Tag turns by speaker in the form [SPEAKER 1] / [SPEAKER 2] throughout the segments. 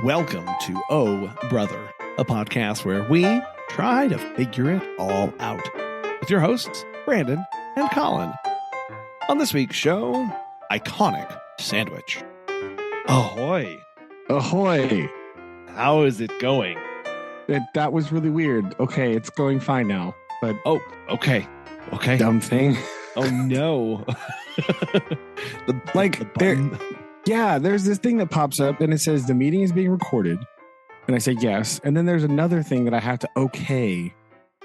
[SPEAKER 1] Welcome to Oh Brother, a podcast where we try to figure it all out with your hosts, Brandon and Collin. On this week's show, iconic sandwich. Ahoy.
[SPEAKER 2] Ahoy.
[SPEAKER 1] How is it going?
[SPEAKER 2] That was really weird. Okay, it's going fine now. But
[SPEAKER 1] Oh, okay.
[SPEAKER 2] dumb thing.
[SPEAKER 1] Oh, no.
[SPEAKER 2] There's this thing that pops up and it says the meeting is being recorded. And I say yes. And then there's another thing that I have to okay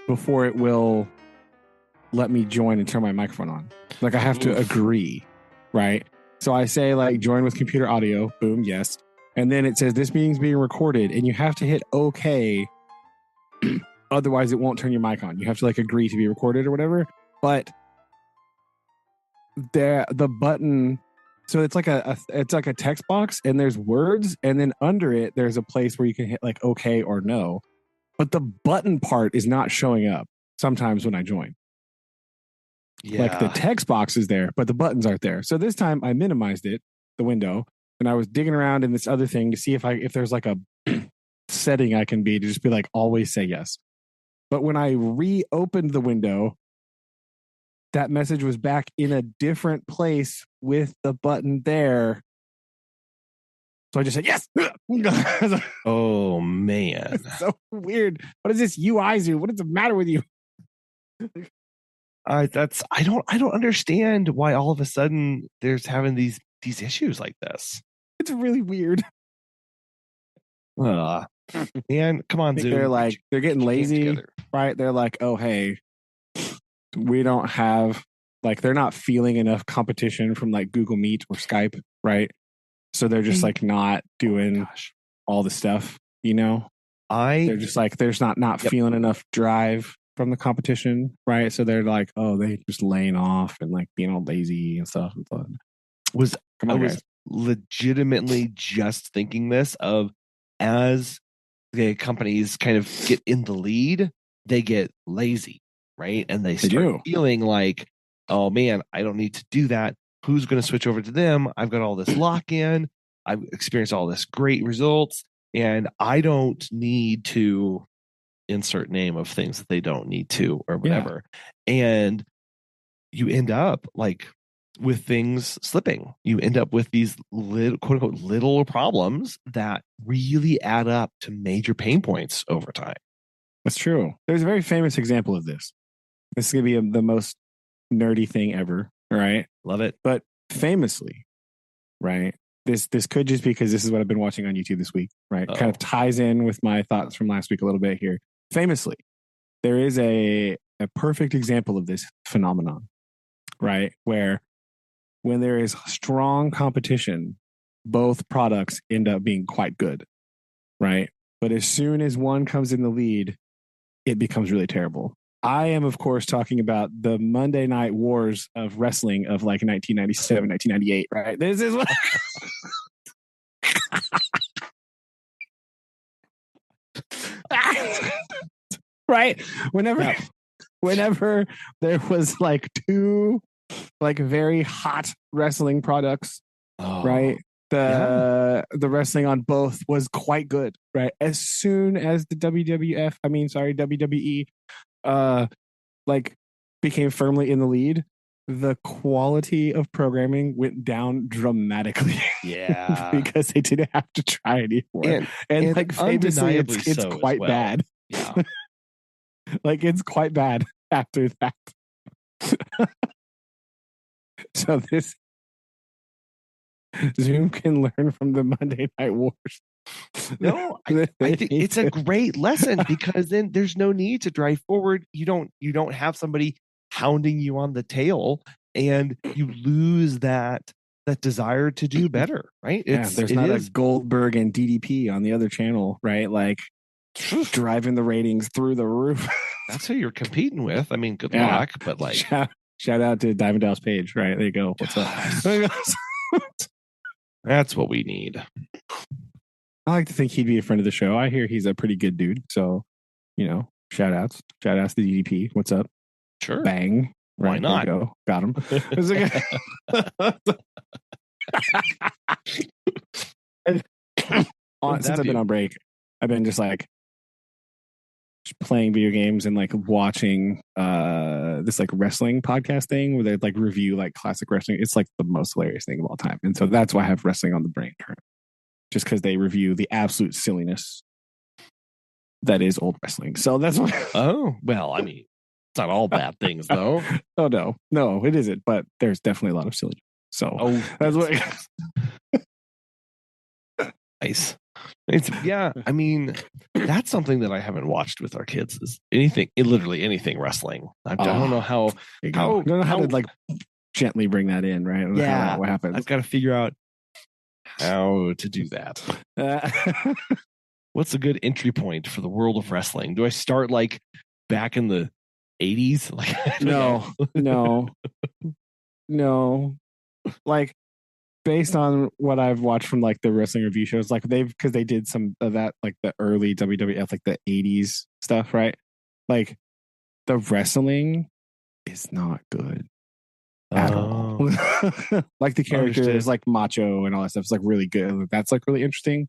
[SPEAKER 2] before it will let me join and turn my microphone on. Like I have to agree, right? So I say like join with computer audio. Boom, yes. And then it says this meeting's being recorded and you have to hit okay. Otherwise it won't turn your mic on. You have to like agree to be recorded or whatever. But the button, so it's like a text box and there's words and then under it there's a place where you can hit like okay or no. But the button part is not showing up sometimes when I join. Yeah. Like the text box is there, but the buttons aren't there. So this time I minimized it, the window, and I was digging around in this other thing to see if there's like a setting I can be to just be like always say yes. But when I reopened the window, that message was back in a different place with the button there. So I just said, yes.
[SPEAKER 1] Oh, man.
[SPEAKER 2] It's so weird. What does this UI do? What is the matter with you?
[SPEAKER 1] I don't understand why all of a sudden there's having these issues like this.
[SPEAKER 2] It's really weird.
[SPEAKER 1] Man, come on, Zoom.
[SPEAKER 2] They're getting lazy, right? They're like, oh, hey, we don't have, like, they're not feeling enough competition from like Google Meet or Skype, right? So they're just like not doing all the stuff, you know? They're just like, there's not feeling enough drive from the competition, right? So they're like, oh, they just laying off and like being all lazy and stuff. And fun.
[SPEAKER 1] I was legitimately just thinking this of as the companies kind of get in the lead, they get lazy, right? And they start feeling like, oh man, I don't need to do that. Who's going to switch over to them? I've got all this lock in. I've experienced all this great results, and I don't need to insert name of things that they don't need to or whatever. Yeah. And you end up like with things slipping. You end up with these little, quote unquote, little problems that really add up to major pain points over time.
[SPEAKER 2] That's true. There's a very famous example of this. This is going to be the most nerdy thing ever, right?
[SPEAKER 1] Love it.
[SPEAKER 2] But famously, right? This could just be because this is what I've been watching on YouTube this week, right? Kind of ties in with my thoughts from last week a little bit here. Famously, there is a perfect example of this phenomenon, right? Where when there is strong competition, both products end up being quite good, right? But as soon as one comes in the lead, it becomes really terrible. I am, of course, talking about the Monday Night Wars of wrestling of like 1997, 1998, right? This is what... right? Whenever there was like two like very hot wrestling products, right? The wrestling on both was quite good, right? As soon as the WWE like became firmly in the lead, the quality of programming went down dramatically.
[SPEAKER 1] Yeah.
[SPEAKER 2] Because they didn't have to try anymore. And like famously it's quite bad.
[SPEAKER 1] Yeah.
[SPEAKER 2] Like it's quite bad after that. So this Zoom can learn from the Monday Night Wars.
[SPEAKER 1] No, I think it's a great lesson because then there's no need to drive forward. You don't have somebody hounding you on the tail, and you lose that desire to do better, right?
[SPEAKER 2] There's not a Goldberg and DDP on the other channel, right? Like driving the ratings through the roof.
[SPEAKER 1] That's who you're competing with. I mean, good luck, but like
[SPEAKER 2] shout out to Diamond Dallas Page, right? There you go. What's up?
[SPEAKER 1] That's what we need.
[SPEAKER 2] I like to think he'd be a friend of the show. I hear he's a pretty good dude. So, you know, shout outs to DDP. What's up?
[SPEAKER 1] Sure.
[SPEAKER 2] Bang.
[SPEAKER 1] Why not?
[SPEAKER 2] Go. Got him. since I've been on break, I've been just like playing video games and like watching this like wrestling podcast thing where they like review like classic wrestling. It's like the most hilarious thing of all time. And so that's why I have wrestling on the brain currently. Just because they review the absolute silliness that is old wrestling. So that's why.
[SPEAKER 1] Oh, well, I mean, it's not all bad things though.
[SPEAKER 2] Oh no, it isn't, but there's definitely a lot of silliness. So that's what
[SPEAKER 1] nice. Yeah, I mean, that's something that I haven't watched with our kids is literally anything wrestling. I don't know how
[SPEAKER 2] I don't know how to like gently bring that in, right?
[SPEAKER 1] Yeah,
[SPEAKER 2] what happens.
[SPEAKER 1] I've got to figure out how to do that. What's a good entry point for the world of wrestling? Do I start like back in the 80s? Like
[SPEAKER 2] no. Like based on what I've watched from like the wrestling review shows, like because they did some of that, like the early WWF, like the 80s stuff, right? Like the wrestling is not good at all. Like the characters, like Macho and all that stuff is like really good. That's like really interesting.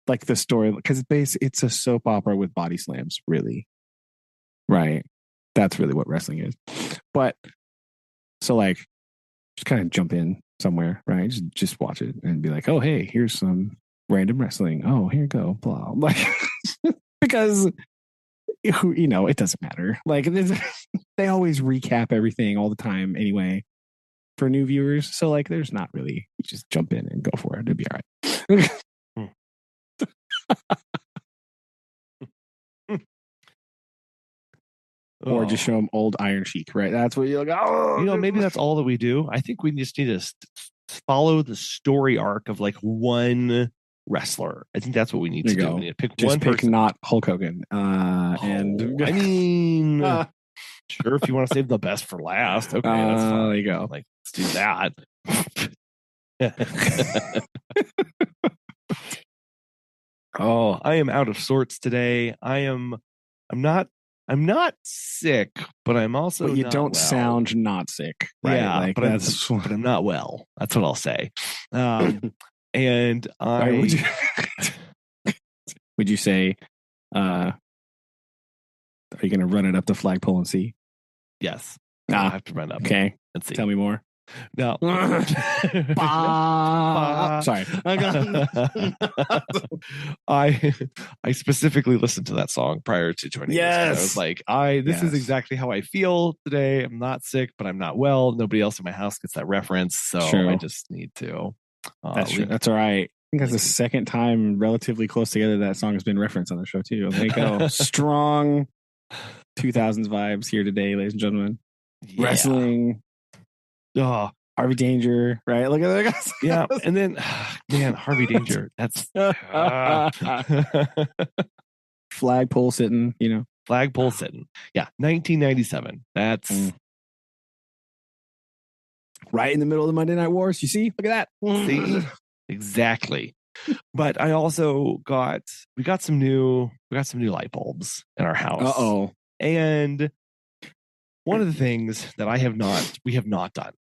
[SPEAKER 2] Like the story, because it's a soap opera with body slams, really. Right. That's really what wrestling is. But so like just kind of jump in somewhere, right? Just watch it and be like, oh, hey, here's some random wrestling. Oh, here you go. Blah. Like, because, it doesn't matter. Like, they always recap everything all the time anyway for new viewers. So, like, there's not really, you just jump in and go for it. It'll be all right. Or just show them old Iron Sheik, right? That's what you're like, oh,
[SPEAKER 1] maybe that's all that we do. I think we just need to follow the story arc of like one wrestler. I think that's what we need to do. We need to pick one person.
[SPEAKER 2] Not Hulk Hogan. And
[SPEAKER 1] I mean, sure, if you want to save the best for last, okay, that's fine.
[SPEAKER 2] There you go.
[SPEAKER 1] Like, let's do that. Oh, I am out of sorts today. I'm not sick, but I'm also
[SPEAKER 2] but you
[SPEAKER 1] not
[SPEAKER 2] don't
[SPEAKER 1] well.
[SPEAKER 2] sound not sick, right?
[SPEAKER 1] Yeah,
[SPEAKER 2] like
[SPEAKER 1] but I'm not well. That's what I'll say. And
[SPEAKER 2] would you say, are you going to run it up the flagpole and see?
[SPEAKER 1] Yes, I have to run up.
[SPEAKER 2] Okay,
[SPEAKER 1] and see.
[SPEAKER 2] Tell me more.
[SPEAKER 1] No.
[SPEAKER 2] Sorry.
[SPEAKER 1] I specifically listened to that song prior to joining.
[SPEAKER 2] Yes.
[SPEAKER 1] I was like, this is exactly how I feel today. I'm not sick, but I'm not well. Nobody else in my house gets that reference. So I just need to.
[SPEAKER 2] That's true. That's all right. I think that's the second time relatively close together that song has been referenced on the show too. There you go. Strong 2000s vibes here today, ladies and gentlemen. Yeah. Wrestling.
[SPEAKER 1] Oh,
[SPEAKER 2] Harvey Danger, right? Look at that guys.
[SPEAKER 1] Yeah, and then man, Harvey Danger. That's
[SPEAKER 2] flagpole sitting,
[SPEAKER 1] flagpole sitting. Yeah, 1997. That's
[SPEAKER 2] right in the middle of the Monday Night Wars. You see, look at that.
[SPEAKER 1] See, exactly. But I also got some new light bulbs in our house. And one of the things that we have not done.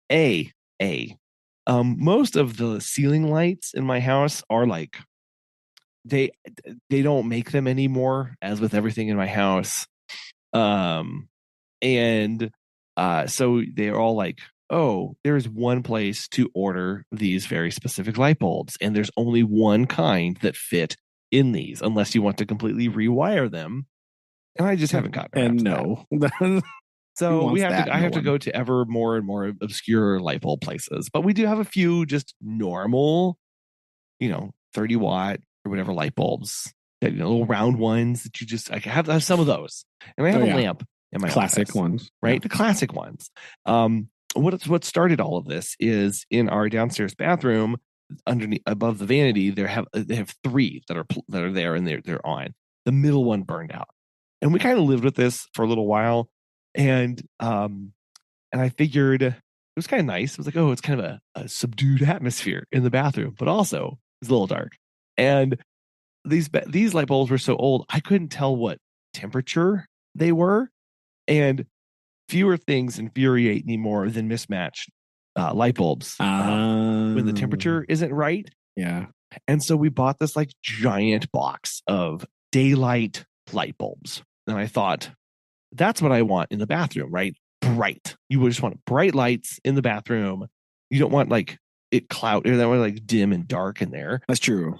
[SPEAKER 1] Most of the ceiling lights in my house are like they don't make them anymore, as with everything in my house. So they're all like, oh, there's one place to order these very specific light bulbs, and there's only one kind that fit in these, unless you want to completely rewire them. And I just haven't gotten around to that. So I have to go to ever more and more obscure light bulb places. But we do have a few just normal, 30 watt or whatever light bulbs, that little round ones that you just, I have some of those. And I have a lamp in my
[SPEAKER 2] classic
[SPEAKER 1] office,
[SPEAKER 2] ones,
[SPEAKER 1] right?
[SPEAKER 2] Yeah.
[SPEAKER 1] The classic ones. What started all of this is in our downstairs bathroom, underneath above the vanity, they have three that are there, and they're on. The middle one burned out, and we kind of lived with this for a little while. And I figured it was kind of nice. It was like, oh, it's kind of a subdued atmosphere in the bathroom, but also it's a little dark. And these light bulbs were so old, I couldn't tell what temperature they were. And fewer things infuriate me more than mismatched light bulbs when the temperature isn't right.
[SPEAKER 2] Yeah.
[SPEAKER 1] And so we bought this like giant box of daylight light bulbs. And I thought, that's what I want in the bathroom, right? Bright. You just want bright lights in the bathroom. You don't want like it cloud or that way like dim and dark in there.
[SPEAKER 2] That's true.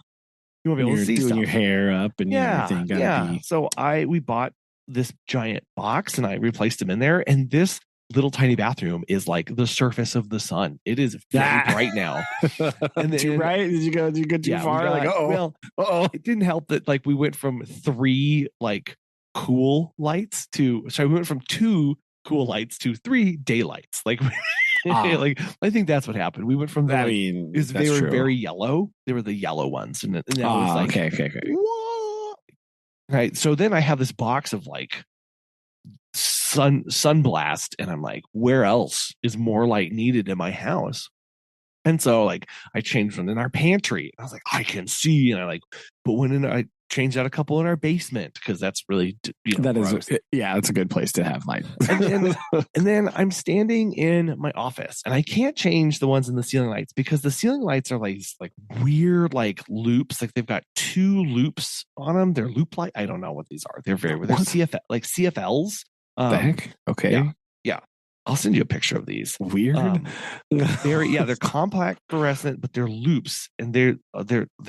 [SPEAKER 1] You want to be able to see
[SPEAKER 2] doing
[SPEAKER 1] stuff.
[SPEAKER 2] your hair up and everything. Be...
[SPEAKER 1] So we bought this giant box and I replaced them in there. And this little tiny bathroom is like the surface of the sun. It is very bright now.
[SPEAKER 2] And then, too bright? Did you go too far?
[SPEAKER 1] It didn't help that like we went from 3 like cool lights to we went from 2 cool lights to 3 daylights. Like like I think that's what happened. We went from that. They were very yellow. They were the yellow ones, and that was like
[SPEAKER 2] okay.
[SPEAKER 1] What? Right. So then I have this box of like sunblast, and I'm like, where else is more light needed in my house? And so like I changed one in our pantry. I was like, I can see, and I like put one in. I changed out a couple in our basement because that's really
[SPEAKER 2] that's a good place to have light.
[SPEAKER 1] and then I'm standing in my office, and I can't change the ones in the ceiling lights because the ceiling lights are like weird like loops. Like they've got 2 loops on them. They're loop light. I don't know what these are. They're they're CFLs.
[SPEAKER 2] The heck? Okay.
[SPEAKER 1] Yeah. I'll send you a picture of these.
[SPEAKER 2] Weird.
[SPEAKER 1] They're compact fluorescent, but they're loops, and they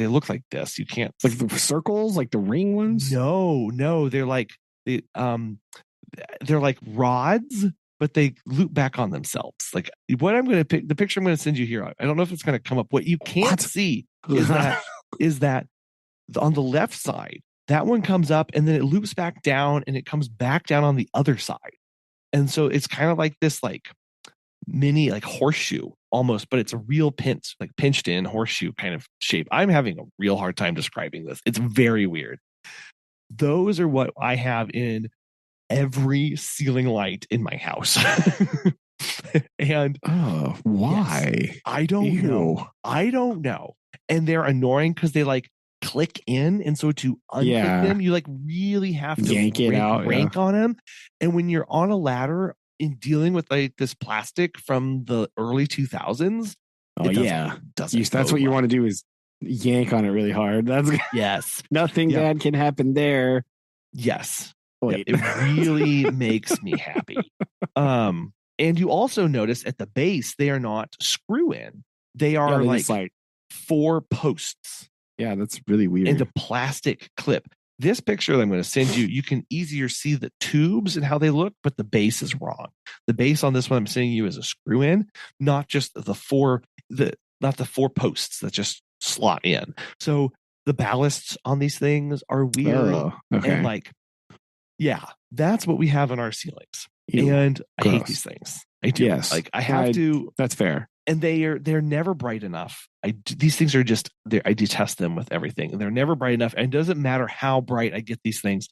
[SPEAKER 1] look like this. You can't
[SPEAKER 2] like the circles, like the ring ones.
[SPEAKER 1] No, they're like they're like rods, but they loop back on themselves. Like what I'm going to pick, the picture I'm going to send you here. I don't know if it's going to come up. What you can't see is that on the left side, that one comes up and then it loops back down and it comes back down on the other side. And so it's kind of like this like mini like horseshoe almost, but it's a real pinched in horseshoe kind of shape. I'm having a real hard time describing this. It's very weird. Those are what I have in every ceiling light in my house. And
[SPEAKER 2] why?
[SPEAKER 1] Yes, I don't know. And they're annoying because they like click in, and so to unclick them, you like really have to
[SPEAKER 2] yank it out,
[SPEAKER 1] rank on them. And when you're on a ladder in dealing with like this plastic from the early 2000s,
[SPEAKER 2] that's what you want to do is yank on it really hard. That's
[SPEAKER 1] yes,
[SPEAKER 2] nothing bad can happen there.
[SPEAKER 1] Yes, it really makes me happy. And you also notice at the base they are not screw in; they are like 4 posts.
[SPEAKER 2] Yeah, that's really weird.
[SPEAKER 1] And a plastic clip. This picture that I'm going to send you, you can easier see the tubes and how they look, but the base is wrong. The base on this one I'm sending you is a screw in, not just the 4 posts that just slot in. So the ballasts on these things are weird. And like, that's what we have in our ceilings. And I hate these things. I do.
[SPEAKER 2] Yes.
[SPEAKER 1] Like I have to.
[SPEAKER 2] That's fair.
[SPEAKER 1] And they're never bright enough. These things are just I detest them with everything. And they're never bright enough. And it doesn't matter how bright I get these things.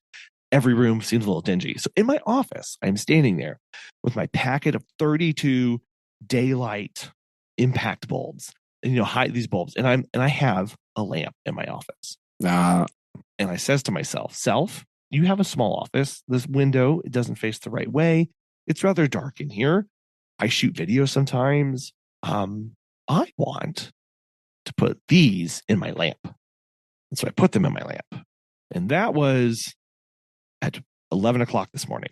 [SPEAKER 1] Every room seems a little dingy. So in my office, I'm standing there with my packet of 32 daylight impact bulbs. And hide these bulbs. And I have a lamp in my office. And I says to myself, you have a small office. This window, it doesn't face the right way. It's rather dark in here. I shoot videos sometimes. I want to put these in my lamp. And so I put them in my lamp. And that was at 11 o'clock this morning.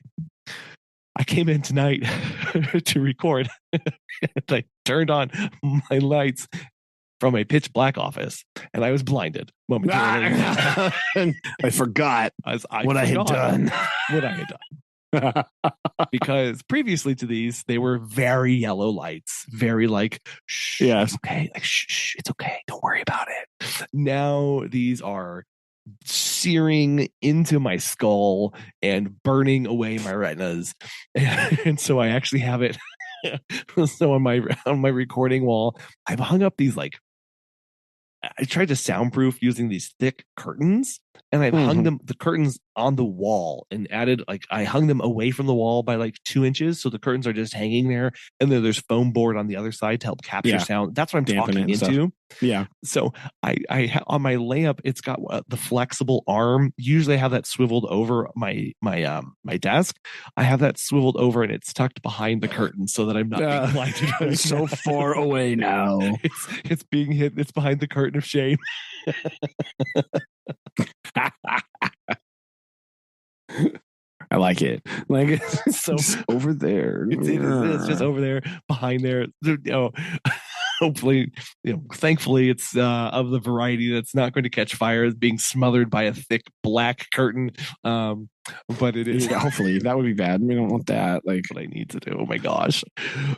[SPEAKER 1] I came in tonight to record. And I turned on my lights from a pitch black office, and I was blinded momentarily.
[SPEAKER 2] I forgot what I had done.
[SPEAKER 1] Because previously to these, they were very yellow lights, very like, shh, it's okay, like shh, it's okay, don't worry about it. Now these are searing into my skull and burning away my retinas, and so I actually have it. So on my recording wall, I've hung up these like. I tried to soundproof using these thick curtains, and I've hung them the curtains on the wall and added like I hung them away from the wall by like 2 inches, so the curtains are just hanging there, and then there's foam board on the other side to help capture sound. That's what I'm talking into.
[SPEAKER 2] Yeah.
[SPEAKER 1] So I on my layup, it's got the flexible arm. Usually I have that swiveled over my desk. I have that swiveled over, and it's tucked behind the curtain so that I'm not being blinded.
[SPEAKER 2] It's so far away now.
[SPEAKER 1] It's being hit. It's behind the curtain of shame.
[SPEAKER 2] I like it. Like it's so over there.
[SPEAKER 1] It's just over there, behind there. Hopefully, thankfully, it's of the variety that's not going to catch fire. It's being smothered by a thick black curtain. But it is.
[SPEAKER 2] Yeah, hopefully, that would be bad. We don't want that. Like
[SPEAKER 1] what I need to do. Oh my gosh.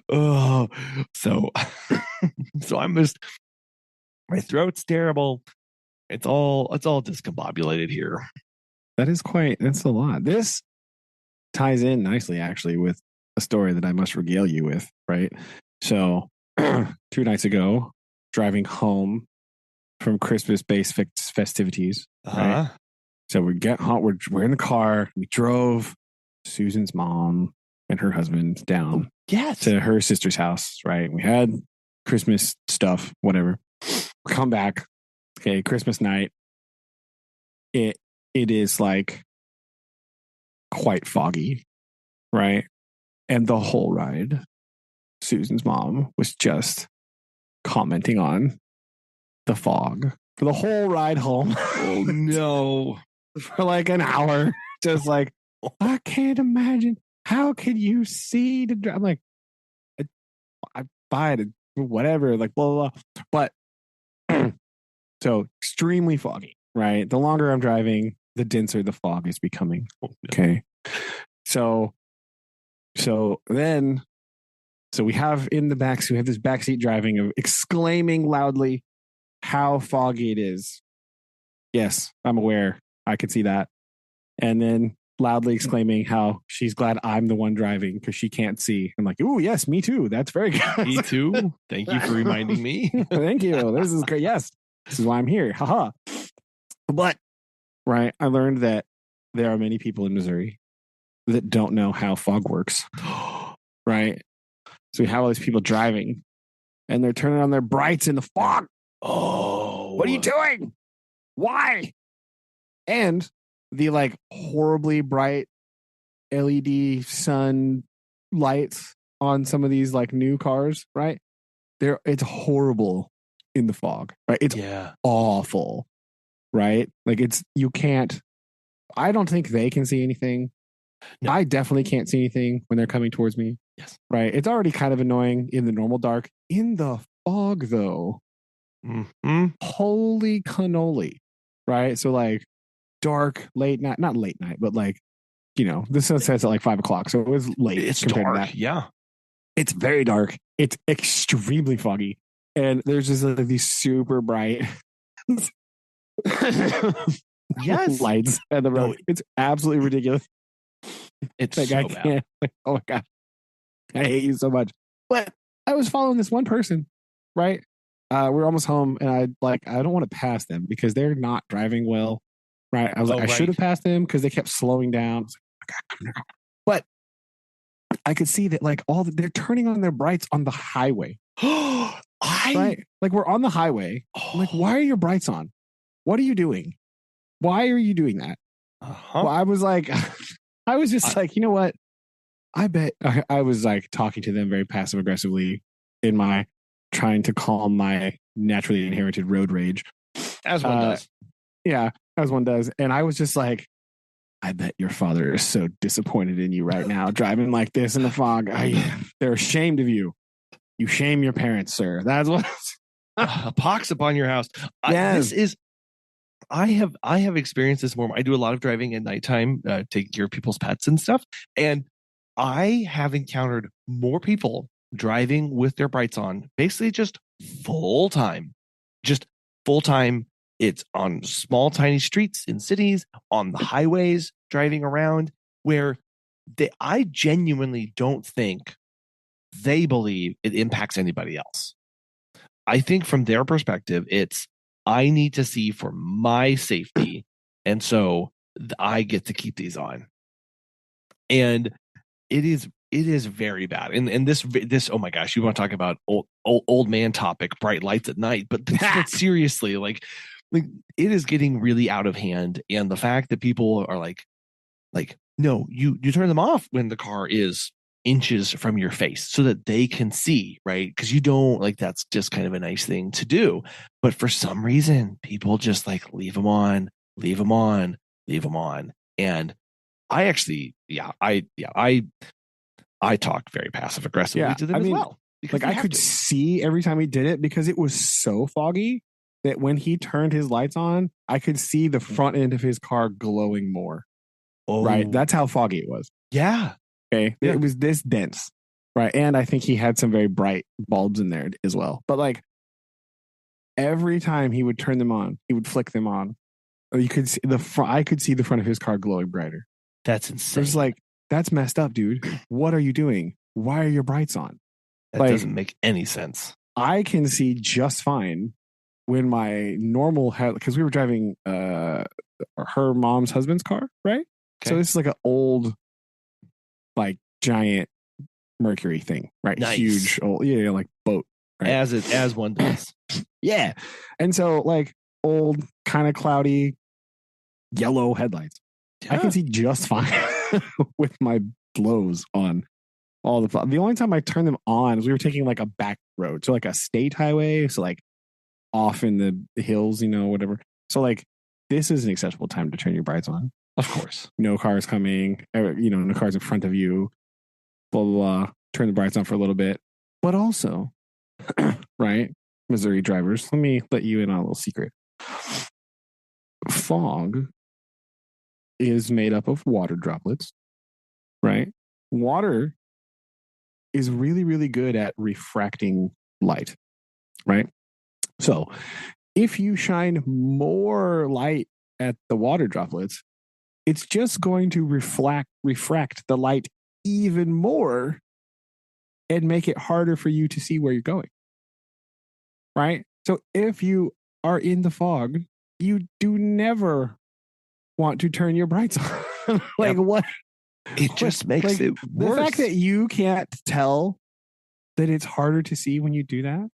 [SPEAKER 1] Oh, so I'm just. My throat's terrible. It's all discombobulated here.
[SPEAKER 2] That's a lot. This ties in nicely actually with a story that I must regale you with, right? So 2 nights ago, driving home from Christmas-based festivities, right? So we get home, we're in the car, we drove Susan's mom and her husband down to her sister's house, right? We had Christmas stuff, whatever. We come back, okay, Christmas night. It is like quite foggy, right? And the whole ride, Susan's mom was just commenting on the fog for the whole ride home.
[SPEAKER 1] Oh no.
[SPEAKER 2] For like an hour. Just like, I can't imagine. How can you see the drive? I'm like, I buy it, whatever, like blah, blah, blah. But so extremely foggy, right? The longer I'm driving, the denser the fog is becoming. Okay. So we have in the back, so we have this backseat driving of exclaiming loudly how foggy it is. Yes, I'm aware. I can see that. And then loudly exclaiming how she's glad I'm the one driving because she can't see. I'm like, ooh, yes, me too. That's very good.
[SPEAKER 1] Me too. Thank you for reminding me.
[SPEAKER 2] Thank you. This is great. Yes, this is why I'm here. Haha. But, right, I learned that there are many people in Missouri that don't know how fog works. Right? So we have all these people driving and they're turning on their brights in the fog.
[SPEAKER 1] Oh.
[SPEAKER 2] What are you doing? Why? And the like horribly bright LED sun lights on some of these like new cars, right? It's horrible in the fog, right? It's awful, right? Like I don't think they can see anything. No. I definitely can't see anything when they're coming towards me.
[SPEAKER 1] Yes.
[SPEAKER 2] Right. It's already kind of annoying in the normal dark. In the fog, though, holy cannoli. Right. So, like, dark, late night, not late night, but like, the sun sets at like 5 o'clock. So it was late.
[SPEAKER 1] It's dark. Yeah.
[SPEAKER 2] It's very dark. It's extremely foggy. And there's just like these super bright lights at the road. It's absolutely ridiculous.
[SPEAKER 1] It's
[SPEAKER 2] like,
[SPEAKER 1] so
[SPEAKER 2] I can't. Bad. Oh my God. I hate you so much. But I was following this one person, right? We're almost home, and I don't want to pass them because they're not driving well, right? I was I should have passed them because they kept slowing down. I was like, but I could see that like they're turning on their brights on the highway. Right? Like we're on the highway. I'm like, why are your brights on? What are you doing? Why are you doing that? Well, I was like, I was just like, you know what? I bet I was like talking to them very passive aggressively in my trying to calm my naturally inherited road rage.
[SPEAKER 1] As one does.
[SPEAKER 2] Yeah, as one does. And I was just like, I bet your father is so disappointed in you right now, driving like this in the fog. They're ashamed of you. You shame your parents, sir. That's what.
[SPEAKER 1] A pox upon your house.
[SPEAKER 2] Yes.
[SPEAKER 1] I have experienced this more. I do a lot of driving at nighttime, taking care of people's pets and stuff. And I have encountered more people driving with their brights on, basically just full time. It's on small, tiny streets in cities, on the highways, driving around, where I genuinely don't think they believe it impacts anybody else. I think from their perspective, it's I need to see for my safety And so I get to keep these on. And it is very bad. And this oh my gosh, you want to talk about old man topic, bright lights at night, but seriously, like it is getting really out of hand. And the fact that people are like no, you turn them off when the car is inches from your face so that they can see, right? Because you don't like, that's just kind of a nice thing to do. But for some reason, people just like leave them on, leave them on, leave them on. And I actually, I talk very passive aggressively to them as well.
[SPEAKER 2] Like I could see every time he did it because it was so foggy that when he turned his lights on, I could see the front end of his car glowing more.
[SPEAKER 1] Oh,
[SPEAKER 2] right. That's how foggy it was.
[SPEAKER 1] Yeah.
[SPEAKER 2] Okay. Yeah. It was this dense. Right. And I think he had some very bright bulbs in there as well. But like every time he would turn them on, he would flick them on. Or you could see I could see the front of his car glowing brighter.
[SPEAKER 1] That's insane.
[SPEAKER 2] It was like, that's messed up, dude. What are you doing? Why are your brights on?
[SPEAKER 1] That doesn't make any sense.
[SPEAKER 2] I can see just fine when my normal because we were driving her mom's husband's car, right? Okay. So this is like an old, like giant Mercury thing, right? Nice. Huge old, like boat. Right?
[SPEAKER 1] As one does.
[SPEAKER 2] Yeah. And so like old, kind of cloudy, yellow headlights. Yeah. I can see just fine with my blows on all the only time I turned them on is we were taking like a back road. So like a state highway. So like off in the hills, whatever. So like this is an acceptable time to turn your brights on.
[SPEAKER 1] Of course.
[SPEAKER 2] No cars coming, no cars in front of you, blah, blah, blah. Turn the brights on for a little bit. But also, right, Missouri drivers, let me let you in on a little secret. Fog is made up of water droplets, right? Water is really, really good at refracting light, right? So if you shine more light at the water droplets, it's just going to refract the light even more and make it harder for you to see where you're going. Right? So if you are in the fog, you do never want to turn your brights on. What?
[SPEAKER 1] It just makes it worse.
[SPEAKER 2] The fact that you can't tell that it's harder to see when you do that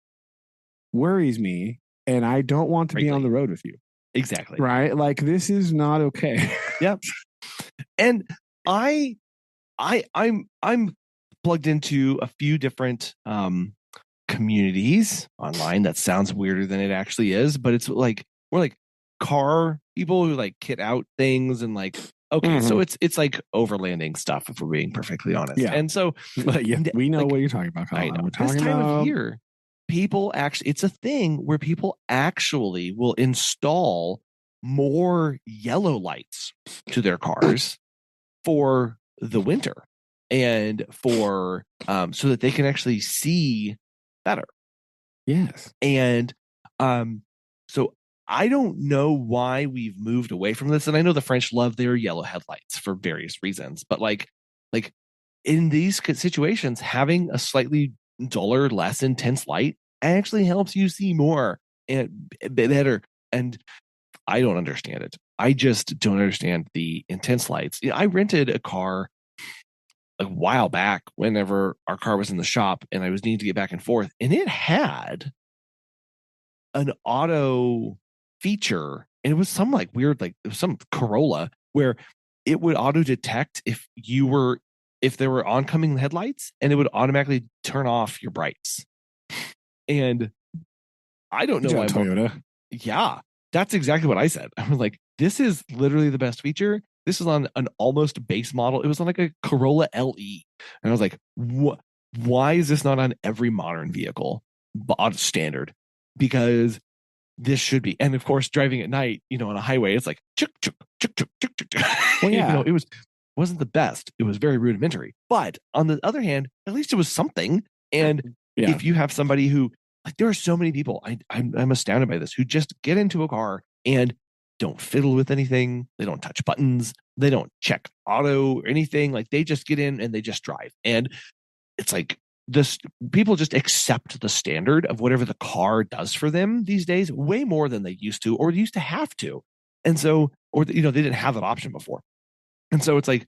[SPEAKER 2] worries me, and I don't want to be on the road with you.
[SPEAKER 1] Exactly.
[SPEAKER 2] Right? Like this is not okay.
[SPEAKER 1] Yep. And I'm plugged into a few different communities online. That sounds weirder than it actually is, but it's like we're like car people who like kit out things and like okay, so it's like overlanding stuff if we're being perfectly honest.
[SPEAKER 2] Yeah.
[SPEAKER 1] And so
[SPEAKER 2] we know what you're talking about, Collin.
[SPEAKER 1] I know. This time of year, people actually, it's a thing where people actually will install more yellow lights to their cars for the winter and for so that they can actually see better.
[SPEAKER 2] Yes.
[SPEAKER 1] And so I don't know why we've moved away from this. And I know the French love their yellow headlights for various reasons, but like in these situations, having a slightly duller, less intense light actually helps you see more and better. And I don't understand it. I just don't understand the intense lights. I rented a car a while back whenever our car was in the shop and I was needing to get back and forth, and it had an auto feature, and it was some like weird, like it was some Corolla where it would auto detect if there were oncoming headlights, and it would automatically turn off your brights. And I don't know why
[SPEAKER 2] Toyota.
[SPEAKER 1] Yeah, that's exactly what I said. I was like, this is literally the best feature. This is on an almost base model. It was on like a Corolla LE. And I was like, what? Why is this not on every modern vehicle standard? Because this should be. And of course, driving at night, on a highway, it's like, chuk, chuk, chuk, chuk, chuk, chuk.
[SPEAKER 2] Well, yeah.
[SPEAKER 1] It wasn't the best. It was very rudimentary. But on the other hand, at least it was something. And if you have somebody who, like, there are so many people, I'm astounded by this, who just get into a car and don't fiddle with anything. They don't touch buttons. They don't check auto or anything. Like, they just get in and they just drive. And it's like this, people just accept the standard of whatever the car does for them these days way more than they used to or used to have to. And so, or they didn't have that option before. And so it's like,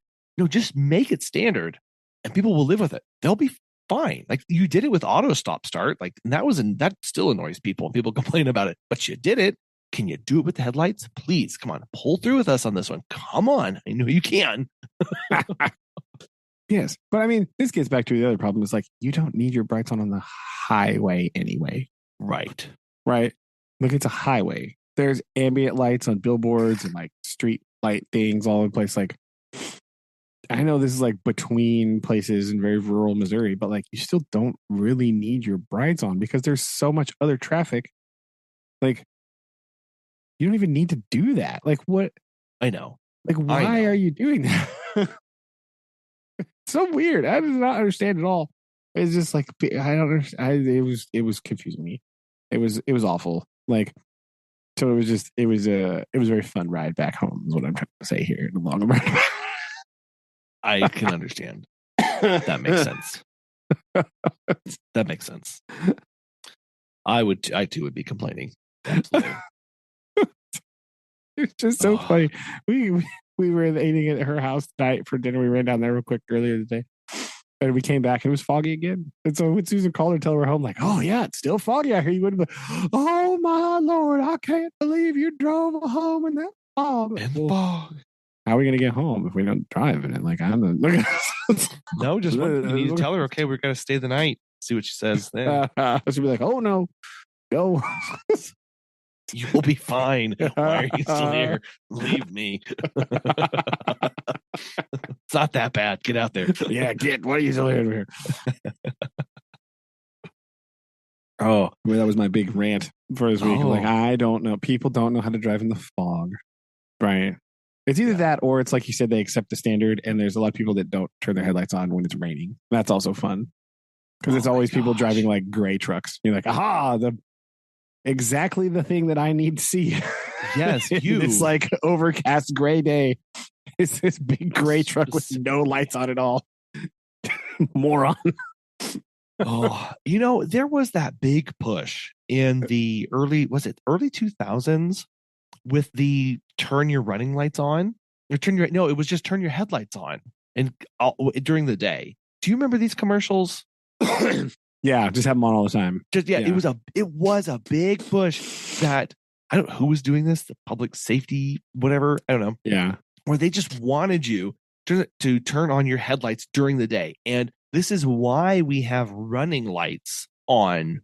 [SPEAKER 1] just make it standard and people will live with it. They'll be fine. Like you did it with auto stop start. Like that still annoys people and people complain about it, but you did it. Can you do it with the headlights? Please come on, pull through with us on this one. Come on. I know you can.
[SPEAKER 2] Yes. But I mean, this gets back to the other problem. It's like, you don't need your brights on the highway anyway.
[SPEAKER 1] Right.
[SPEAKER 2] Right. Look, it's a highway. There's ambient lights on billboards and like street light things all over the place. Like, I know this is like between places in very rural Missouri, but like you still don't really need your brights on because there's so much other traffic. Like, you don't even need to do that. Like, what?
[SPEAKER 1] I know.
[SPEAKER 2] Like, why are you doing that? So weird. I do not understand at all. It's just like I don't understand. It was confusing me. It was awful. Like, so it was a very fun ride back home. Is what I'm trying to say here in the long run.
[SPEAKER 1] I can understand. That makes sense. That makes sense. I too would be complaining. Absolutely.
[SPEAKER 2] It's just so funny. We were eating at her house tonight for dinner. We ran down there real quick earlier today. And we came back and it was foggy again. And so when Susan called her to tell her we're home, like, oh yeah, it's still foggy out here. You wouldn't be, oh my Lord, I can't believe you drove home in that fog.
[SPEAKER 1] In the fog.
[SPEAKER 2] How are we gonna get home if we don't drive in it? Like, I'm a, look at
[SPEAKER 1] no, just you need to tell her, okay, we're gonna stay the night. See what she says then.
[SPEAKER 2] She'll be like, oh no, go.
[SPEAKER 1] You'll be fine. Why are you still here? Leave me. It's not that bad. Get out there.
[SPEAKER 2] Yeah, what are you still here?
[SPEAKER 1] Oh,
[SPEAKER 2] I mean, that was my big rant for this week. Like, I don't know. People don't know how to drive in the fog. Right. It's either that or it's like you said, they accept the standard, and there's a lot of people that don't turn their headlights on when it's raining. That's also fun. Because it's always people driving like gray trucks. You're like, aha, exactly the thing that I need to see.
[SPEAKER 1] Yes,
[SPEAKER 2] it's like overcast gray day. It's this big gray truck with no lights on at all. Moron.
[SPEAKER 1] There was that big push in the early 2000s with the turn your running lights on or it was just turn your headlights on and during the day. Do you remember these commercials?
[SPEAKER 2] Yeah, just have them on all the time.
[SPEAKER 1] It was a big push that I don't know who was doing this, the public safety, whatever. I don't know.
[SPEAKER 2] Yeah.
[SPEAKER 1] Where they just wanted you to turn on your headlights during the day. And this is why we have running lights on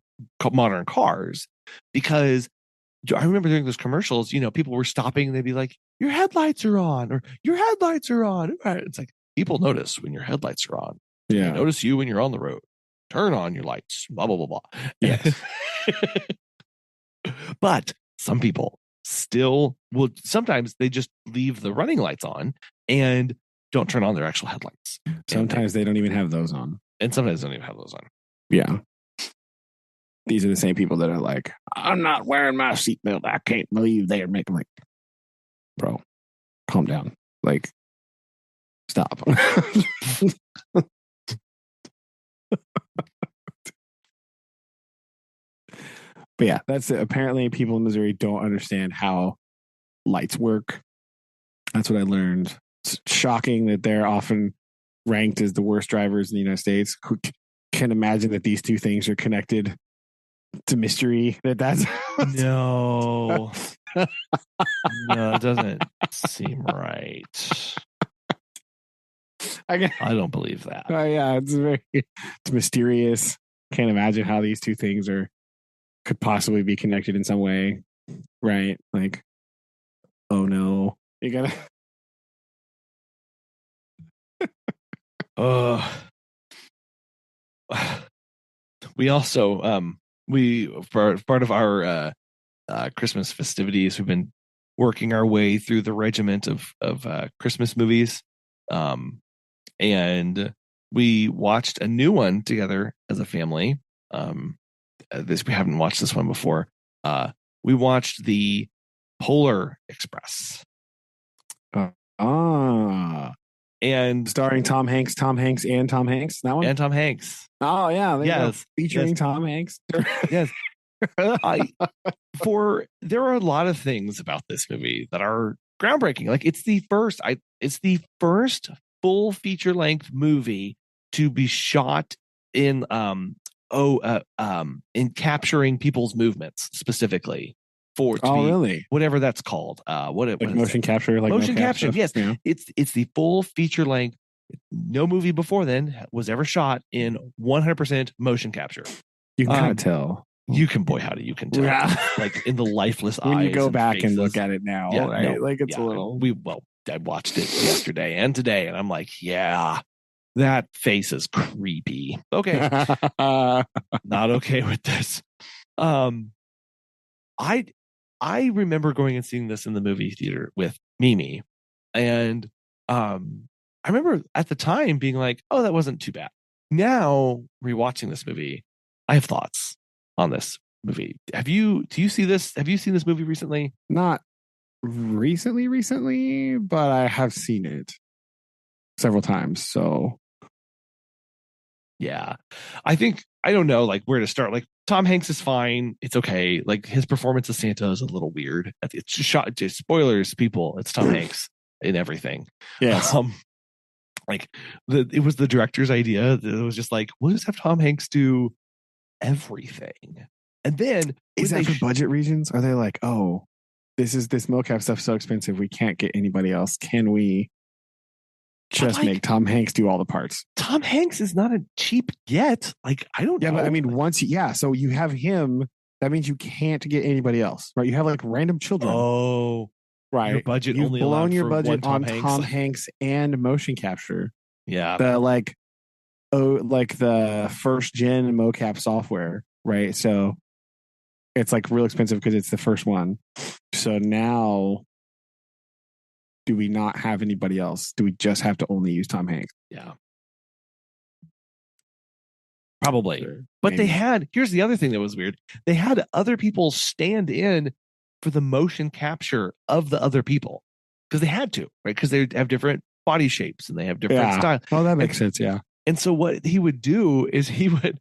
[SPEAKER 1] modern cars, because I remember during those commercials, people were stopping and they'd be like, your headlights are on, or your headlights are on. It's like, people notice when your headlights are on.
[SPEAKER 2] Yeah.
[SPEAKER 1] They notice you when you're on the road. Turn on your lights, blah, blah, blah, blah.
[SPEAKER 2] Yes.
[SPEAKER 1] But some people still will, sometimes they just leave the running lights on and don't turn on their actual headlights.
[SPEAKER 2] Sometimes they don't even have those on.
[SPEAKER 1] And sometimes they don't even have those on.
[SPEAKER 2] Yeah. These are the same people that are like, I'm not wearing my seatbelt. I can't believe they're making like, bro, calm down. Like, stop. But yeah, that's it. Apparently people in Missouri don't understand how lights work. That's what I learned. It's shocking that they're often ranked as the worst drivers in the United States. Who can imagine that these two things are connected? To mystery that's
[SPEAKER 1] no. No, it doesn't seem right. I don't believe that.
[SPEAKER 2] Yeah, it's mysterious. Can't imagine how these two things could possibly be connected in some way, right? Like, oh no, you gotta.
[SPEAKER 1] We also for part of our Christmas festivities, we've been working our way through the regiment of Christmas movies, and we watched a new one together as a family. We haven't watched this one before. We watched the Polar Express. And
[SPEAKER 2] starring Tom Hanks, and Tom Hanks. That one?
[SPEAKER 1] And Tom Hanks.
[SPEAKER 2] Oh, yeah.
[SPEAKER 1] Yes.
[SPEAKER 2] Featuring Tom Hanks.
[SPEAKER 1] Yes. I there are a lot of things about this movie that are groundbreaking. Like it's the first full feature length movie to be shot in in capturing people's movements specifically for to
[SPEAKER 2] Oh,
[SPEAKER 1] be
[SPEAKER 2] really?
[SPEAKER 1] whatever that's called.
[SPEAKER 2] Like motion capture, like
[SPEAKER 1] motion
[SPEAKER 2] mocap
[SPEAKER 1] capture.
[SPEAKER 2] stuff?
[SPEAKER 1] Yes,
[SPEAKER 2] Yeah.
[SPEAKER 1] it's the full feature length. No movie before then was ever shot in 100% motion capture.
[SPEAKER 2] You can kind of tell.
[SPEAKER 1] You can, boy, howdy, you can tell.
[SPEAKER 2] Yeah.
[SPEAKER 1] Like in the lifeless
[SPEAKER 2] When you
[SPEAKER 1] eyes
[SPEAKER 2] go
[SPEAKER 1] and
[SPEAKER 2] back
[SPEAKER 1] faces.
[SPEAKER 2] and look at it now,
[SPEAKER 1] Yeah,
[SPEAKER 2] right?
[SPEAKER 1] no,
[SPEAKER 2] Like it's
[SPEAKER 1] yeah,
[SPEAKER 2] a little.
[SPEAKER 1] I watched it yesterday and today, and I'm like, yeah, that face is creepy. Okay, not okay with this. Um, I I remember going and seeing this in the movie theater with Mimi, and I remember at the time being like, oh, that wasn't too bad. Now rewatching this movie, I have thoughts on this movie. Do you see this? Have you seen this movie recently?
[SPEAKER 2] Not recently, but I have seen it several times. So
[SPEAKER 1] Yeah. I don't know like where to start. Like Tom Hanks is fine. It's okay. Like his performance as Santa is a little weird. It's just spoilers, people. It's Tom Hanks in everything.
[SPEAKER 2] yes,
[SPEAKER 1] Like it was the director's idea. It was just like, we'll just have Tom Hanks do everything. And then
[SPEAKER 2] is that for budget reasons? Are they like, oh, this mocap stuff so expensive we can't get anybody else? Can we just make Tom Hanks do all the parts?
[SPEAKER 1] Tom Hanks is not a cheap get. Like I don't know.
[SPEAKER 2] Yeah, but I mean, so you have him. That means you can't get anybody else, right? You have like random children.
[SPEAKER 1] Oh,
[SPEAKER 2] right.
[SPEAKER 1] Your budget
[SPEAKER 2] You've
[SPEAKER 1] only
[SPEAKER 2] blown your budget
[SPEAKER 1] Tom
[SPEAKER 2] on
[SPEAKER 1] Hanks.
[SPEAKER 2] Tom Hanks and motion capture.
[SPEAKER 1] Yeah.
[SPEAKER 2] The like the first gen mocap software, right? So it's like real expensive because it's the first one. So now, do we not have anybody else? Do we just have to only use Tom Hanks?
[SPEAKER 1] Yeah. Probably.
[SPEAKER 2] Sure,
[SPEAKER 1] but
[SPEAKER 2] maybe.
[SPEAKER 1] Here's the other thing that was weird. They had other people stand in for the motion capture of the other people because they had to, right? Because they have different body shapes and they have different style.
[SPEAKER 2] Oh, that makes sense. Yeah.
[SPEAKER 1] And so what he would do is he would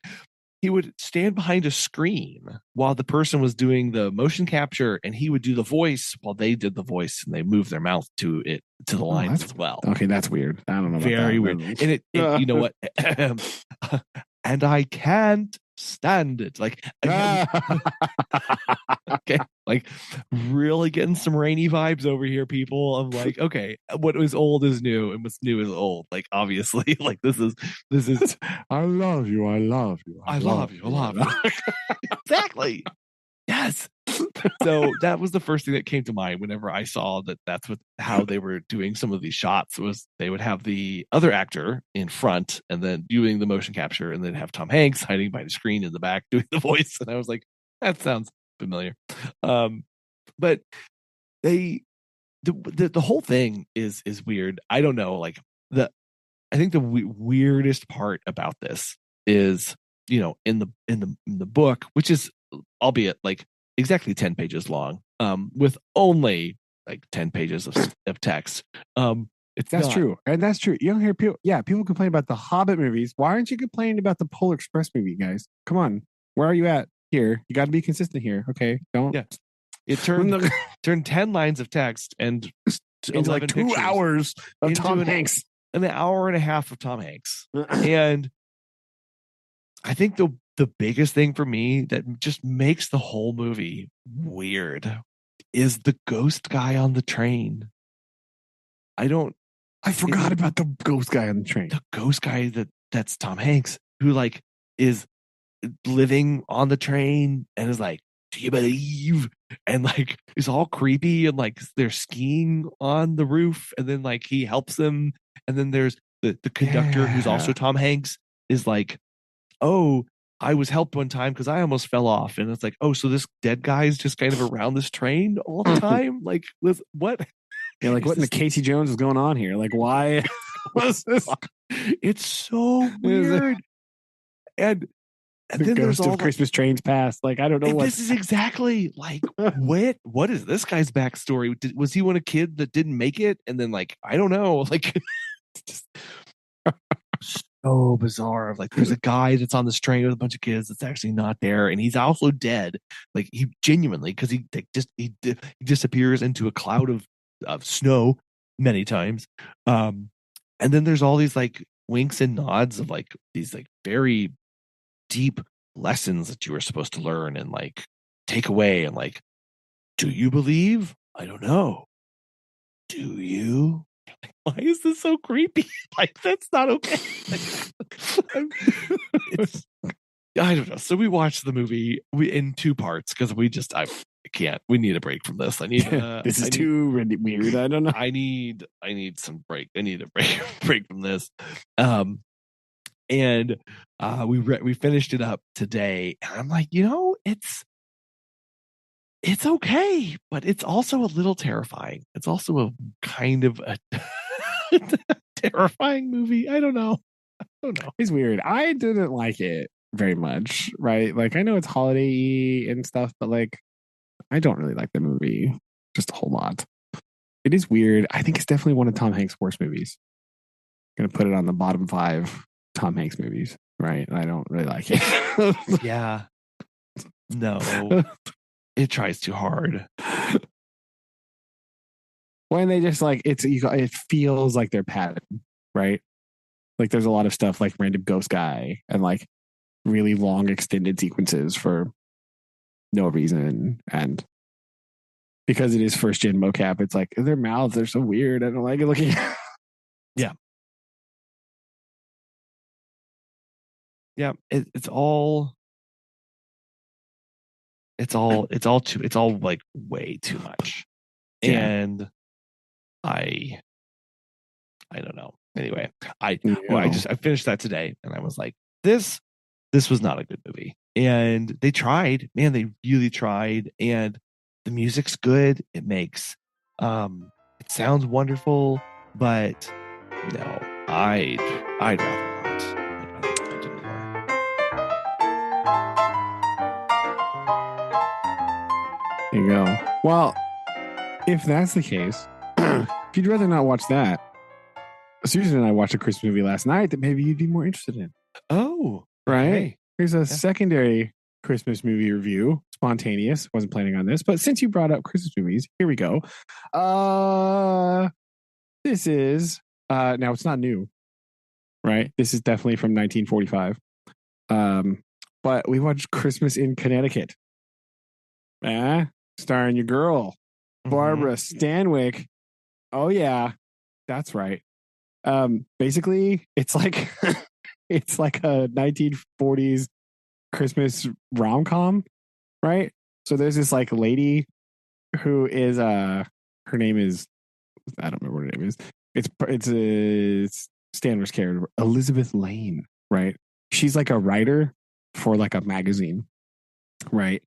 [SPEAKER 1] stand behind a screen while the person was doing the motion capture, and he would do the voice while they did the voice, and they moved their mouth to the lines as well.
[SPEAKER 2] Okay, that's weird. I don't know.
[SPEAKER 1] Very weird. And it you know what? And I can't stand it. Like, okay, like really getting some rainy vibes over here, people. I'm like, okay, what was old is new, and what's new is old. Like, obviously, like this is.
[SPEAKER 2] I love you. I love you.
[SPEAKER 1] I love you. I love you. Exactly. Yes. So that was the first thing that came to mind whenever I saw that's how they were doing some of these shots. Was they would have the other actor in front and then doing the motion capture, and then have Tom Hanks hiding by the screen in the back doing the voice. And I was like, that sounds familiar. But the whole thing is weird. I don't know. Like I think the weirdest part about this is, in the book, which is, albeit like exactly 10 pages long, with only like 10 pages of text. That's
[SPEAKER 2] true. And that's true. You don't hear people. Yeah. People complain about the Hobbit movies. Why aren't you complaining about the Polar Express movie, guys? Come on. Where are you at here? You got to be consistent here. Okay. Don't.
[SPEAKER 1] Yeah. It turned 10 lines of text and
[SPEAKER 2] into like 2 hours of Tom Hanks.
[SPEAKER 1] An hour and a half of Tom Hanks. And I think the biggest thing for me that just makes the whole movie weird is the ghost guy on the train. I
[SPEAKER 2] forgot about the ghost guy on the train.
[SPEAKER 1] The ghost guy that's Tom Hanks, who like is living on the train and is like, do you believe? And like is all creepy, and like they're skiing on the roof, and then like he helps them, and then there's the conductor who's also Tom Hanks is like, oh, I was helped one time because I almost fell off. And it's like, oh, so this dead guy is just kind of around this train all the time? Like, what?
[SPEAKER 2] Yeah, like what in the Casey Jones is going on here? Like, why was this?
[SPEAKER 1] It's so weird. And then there's all
[SPEAKER 2] Christmas Trains Past. Like, I don't know what
[SPEAKER 1] this is exactly like. What is this guy's backstory? Was he a kid that didn't make it? And then like, I don't know, like just so bizarre. Of like, there's a guy that's on the train with a bunch of kids that's actually not there, and he's also dead. Like he genuinely, because he disappears into a cloud of snow many times. And then there's all these like winks and nods of like these like very deep lessons that you were supposed to learn and like take away. And like, do you believe? I don't know. Do you? Why is this so creepy? Like, that's not okay. It's, I don't know. So we watched the movie in two parts because I can't. We need a break from this.
[SPEAKER 2] This is too weird. I don't know.
[SPEAKER 1] I need some break. I need a break from this. And we finished it up today, and I'm like, it's okay, but it's also a little terrifying. It's also a kind of a terrifying movie. I don't know.
[SPEAKER 2] It's weird. I didn't like it very much, right? Like I know it's holiday-y and stuff, but like I don't really like the movie just a whole lot. It is weird. I think it's definitely one of Tom Hanks' worst movies. I'm gonna put it on the bottom 5 Tom Hanks movies, right? I don't really like it.
[SPEAKER 1] Yeah. No. It tries too hard.
[SPEAKER 2] When they just like it feels like they're padded, right? Like there's a lot of stuff like random ghost guy and like really long extended sequences for no reason. And because it is first gen mocap, it's like their mouths are so weird. I don't like it looking.
[SPEAKER 1] Yeah. Yeah. It's all like way too much. Yeah. And I don't know. Anyway, I finished that today and I was like, this was not a good movie. And they tried, man, they really tried. And the music's good. It makes it sounds wonderful, but no, I'd rather not. I didn't know.
[SPEAKER 2] There you go. Well, if that's the case, if you'd rather not watch that, Susan and I watched a Christmas movie last night that maybe you'd be more interested in.
[SPEAKER 1] Oh,
[SPEAKER 2] right. Okay. Here's a secondary Christmas movie review. Spontaneous. Wasn't planning on this, but since you brought up Christmas movies, here we go. This is now it's not new, right? This is definitely from 1945. But we watched Christmas in Connecticut. Starring your girl, Barbara Stanwyck. Oh yeah, that's right. Basically, it's like it's like a 1940s Christmas rom-com, right? So there's this like lady who is her name is, I don't remember what her name is. It's Stanwyck's character, Elizabeth Lane, right? She's like a writer for like a magazine, right?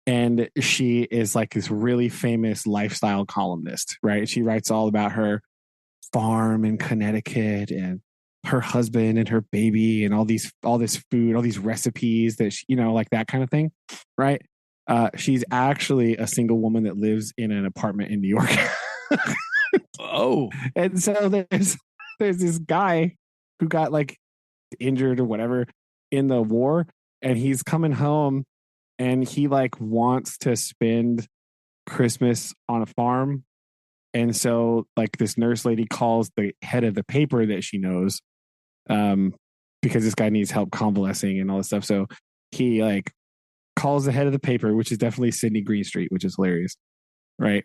[SPEAKER 2] And she is like this really famous lifestyle columnist, right? She writes all about her farm in Connecticut and her husband and her baby and all this food, all these recipes that she, like that kind of thing, right? She's actually a single woman that lives in an apartment in New York.
[SPEAKER 1] Oh,
[SPEAKER 2] and so there's this guy who got like injured or whatever in the war, and he's coming home, and he like wants to spend Christmas on a farm. And so like this nurse lady calls the head of the paper that she knows, because this guy needs help convalescing and all this stuff. So he like calls the head of the paper, which is definitely Sidney Greenstreet, which is hilarious. Right.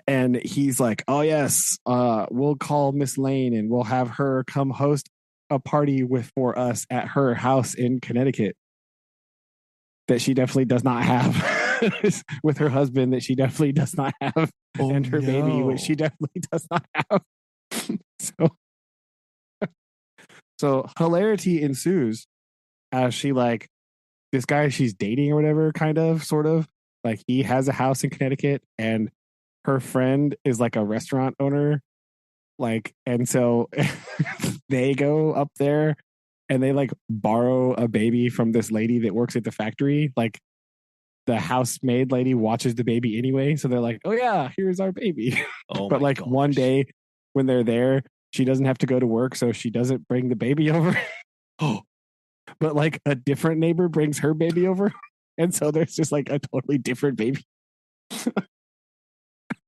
[SPEAKER 2] And he's like, oh yes, we'll call Miss Lane and we'll have her come host a party for us at her house in Connecticut that she definitely does not have with her husband that she definitely does not have and her baby, which she definitely does not have. So hilarity ensues as she like this guy she's dating or whatever, kind of, sort of like he has a house in Connecticut and her friend is like a restaurant owner. Like, and so they go up there and they like borrow a baby from this lady that works at the factory. Like the housemaid lady watches the baby anyway. So they're like, oh yeah, here's our baby. Oh but like gosh. One day when they're there, she doesn't have to go to work, so she doesn't bring the baby over.
[SPEAKER 1] Oh,
[SPEAKER 2] But like a different neighbor brings her baby over. And so there's just like a totally different baby.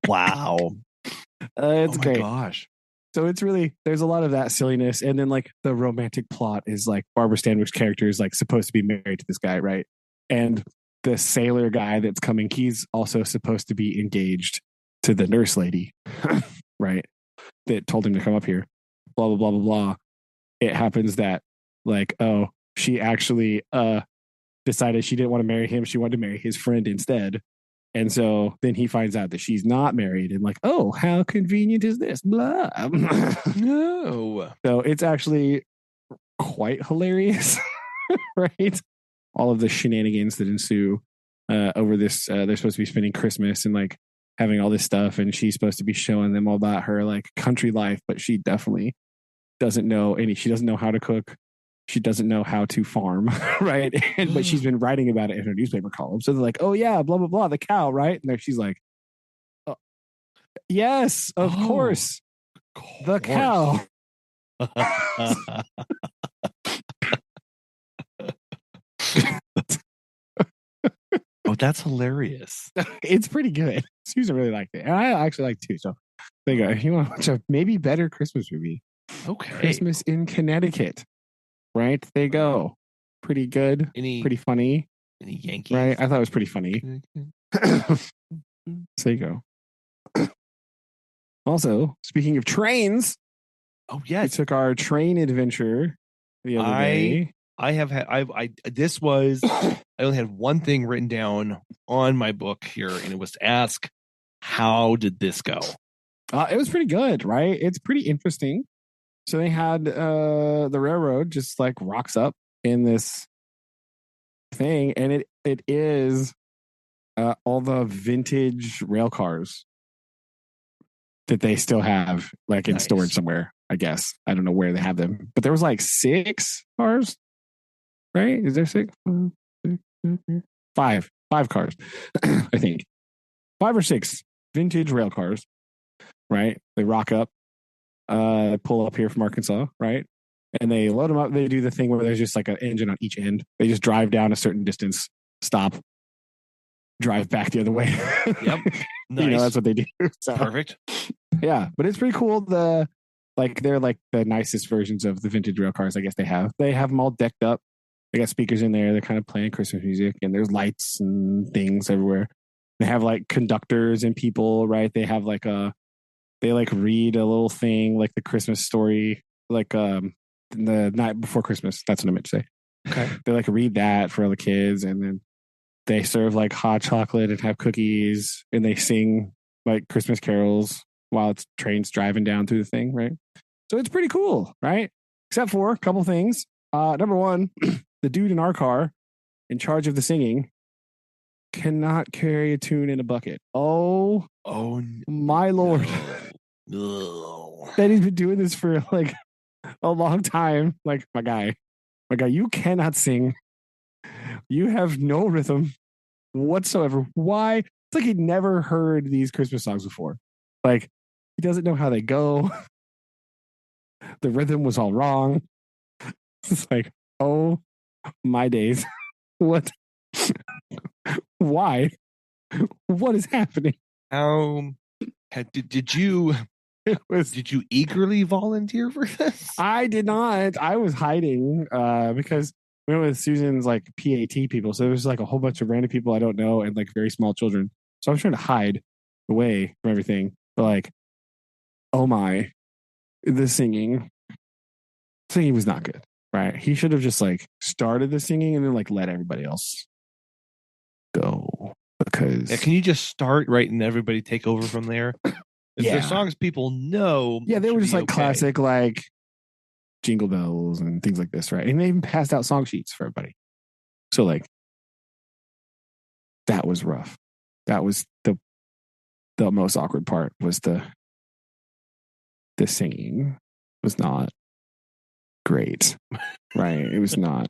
[SPEAKER 1] wow.
[SPEAKER 2] It's
[SPEAKER 1] oh my
[SPEAKER 2] great.
[SPEAKER 1] gosh.
[SPEAKER 2] So it's really, there's a lot of that silliness. And then like the romantic plot is like Barbara Stanwyck's character is like supposed to be married to this guy, right? And the sailor guy that's coming, he's also supposed to be engaged to the nurse lady, right? That told him to come up here. Blah, blah, blah, blah, blah. It happens that like, oh, she actually decided she didn't want to marry him. She wanted to marry his friend instead. And so then he finds out that she's not married and like, oh, how convenient is this? Blah.
[SPEAKER 1] No.
[SPEAKER 2] So it's actually quite hilarious, right? All of the shenanigans that ensue over this. They're supposed to be spending Christmas and like having all this stuff. And she's supposed to be showing them all about her like country life, but she definitely doesn't know any. She doesn't know how to cook. She doesn't know how to farm, right? But she's been writing about it in her newspaper column. So they're like, oh, yeah, blah, blah, blah, the cow, right? And there she's like, oh, yes, of course, the cow.
[SPEAKER 1] Oh, that's hilarious.
[SPEAKER 2] It's pretty good. Susan really liked it. And I actually liked it too. So there you go. If you want to watch a maybe better Christmas movie,
[SPEAKER 1] Okay.
[SPEAKER 2] Christmas in Connecticut, right? There you go. Pretty good. Pretty funny.
[SPEAKER 1] Any Yankees?
[SPEAKER 2] Right? I thought it was pretty funny. So there you go. Also, speaking of trains,
[SPEAKER 1] oh yes,
[SPEAKER 2] we took our train adventure the other day.
[SPEAKER 1] I have had this was I only had one thing written down on my book here, and it was to ask, how did this go?
[SPEAKER 2] It was pretty good, right? It's pretty interesting. So they had the railroad just like rocks up in this thing, and it is all the vintage rail cars that they still have like in storage somewhere. I guess I don't know where they have them, but there was like 6 cars, right? Is there 6? 5 cars, I think 5 or 6 vintage rail cars, right? They rock up, pull up here from Arkansas, right? And they load them up. They do the thing where there's just like an engine on each end. They just drive down a certain distance, stop, drive back the other way.
[SPEAKER 1] Yep. Nice.
[SPEAKER 2] You know, that's what they do. So,
[SPEAKER 1] perfect.
[SPEAKER 2] Yeah, but it's pretty cool. They're like the nicest versions of the vintage rail cars I guess they have. They have them all decked up. They got speakers in there. They're kind of playing Christmas music, and there's lights and things everywhere. They have like conductors and people, right? They have like they like read a little thing like the Christmas story, like the night before Christmas. That's what I meant to say.
[SPEAKER 1] Okay.
[SPEAKER 2] They like read that for all the kids, and then they serve like hot chocolate and have cookies, and they sing like Christmas carols while it's trains driving down through the thing, right? So it's pretty cool, right? Except for a couple things. Number one, the dude in our car in charge of the singing cannot carry a tune in a bucket. Oh my Lord.
[SPEAKER 1] No.
[SPEAKER 2] That he's been doing this for like a long time. Like, my guy, you cannot sing. You have no rhythm whatsoever. Why? It's like he'd never heard these Christmas songs before. Like, he doesn't know how they go. The rhythm was all wrong. It's like, oh my days. What? Why? What is happening?
[SPEAKER 1] Did you eagerly volunteer for this?
[SPEAKER 2] I did not. I was hiding because we went with Susan's like PAT people. So there was like a whole bunch of random people I don't know and like very small children. So I was trying to hide away from everything. But like, oh my, the singing was not good, right? He should have just like started the singing and then like let everybody else go. Because
[SPEAKER 1] can you just start right and everybody take over from there? If there's songs people know,
[SPEAKER 2] yeah, they were just like classic, like Jingle Bells and things like this, right? And they even passed out song sheets for everybody. So like, that was rough. That was the most awkward part. Was the singing was not great, right? It was not.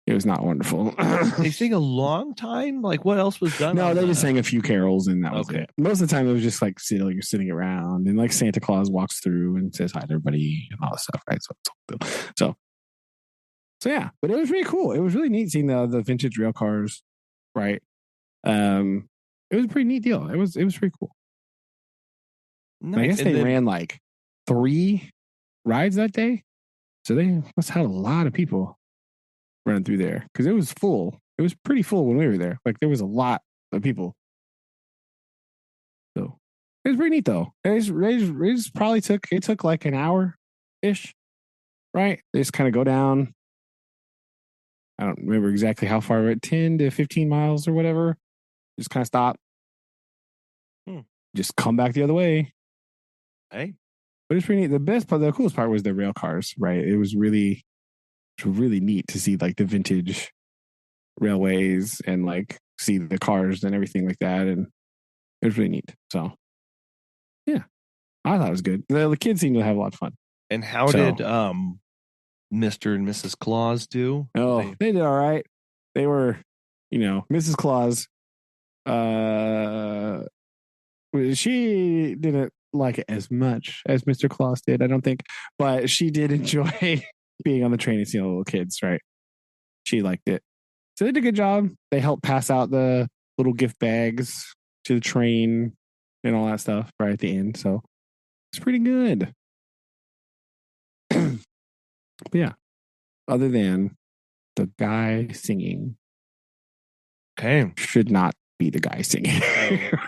[SPEAKER 2] It was not wonderful.
[SPEAKER 1] They sing a long time. Like what else was done?
[SPEAKER 2] No, they just sang a few carols and that was
[SPEAKER 1] Okay.
[SPEAKER 2] it. Most of the time, it was just like you're sitting around and like Santa Claus walks through and says hi to everybody and all that stuff, right? So yeah, but it was really cool. It was really neat seeing the vintage rail cars, right? It was a pretty neat deal. It was pretty cool.
[SPEAKER 1] Nice.
[SPEAKER 2] I guess they ran like 3 rides that day, so they must have had a lot of people running through there because it was full. It was pretty full when we were there. Like there was a lot of people. So it was pretty neat though. It just probably took like an hour ish, right? They just kind of go down. I don't remember exactly how far, but 10 to 15 miles or whatever. Just kind of stop. Just come back the other way.
[SPEAKER 1] Hey.
[SPEAKER 2] But it's pretty neat. The coolest part was the rail cars, right? It was really neat to see like the vintage railways and like see the cars and everything like that. And it was really neat. So yeah, I thought it was good. The kids seemed to have a lot of fun.
[SPEAKER 1] And how did Mr. and Mrs. Claus do?
[SPEAKER 2] Oh, they did all right. They were, Mrs. Claus. She didn't like it as much as Mr. Claus did, I don't think, but she did enjoy being on the train and seeing the little kids, right? She liked it. So they did a good job. They helped pass out the little gift bags to the train and all that stuff right at the end. So it's pretty good. But yeah, other than the guy singing,
[SPEAKER 1] okay,
[SPEAKER 2] should not be the guy singing.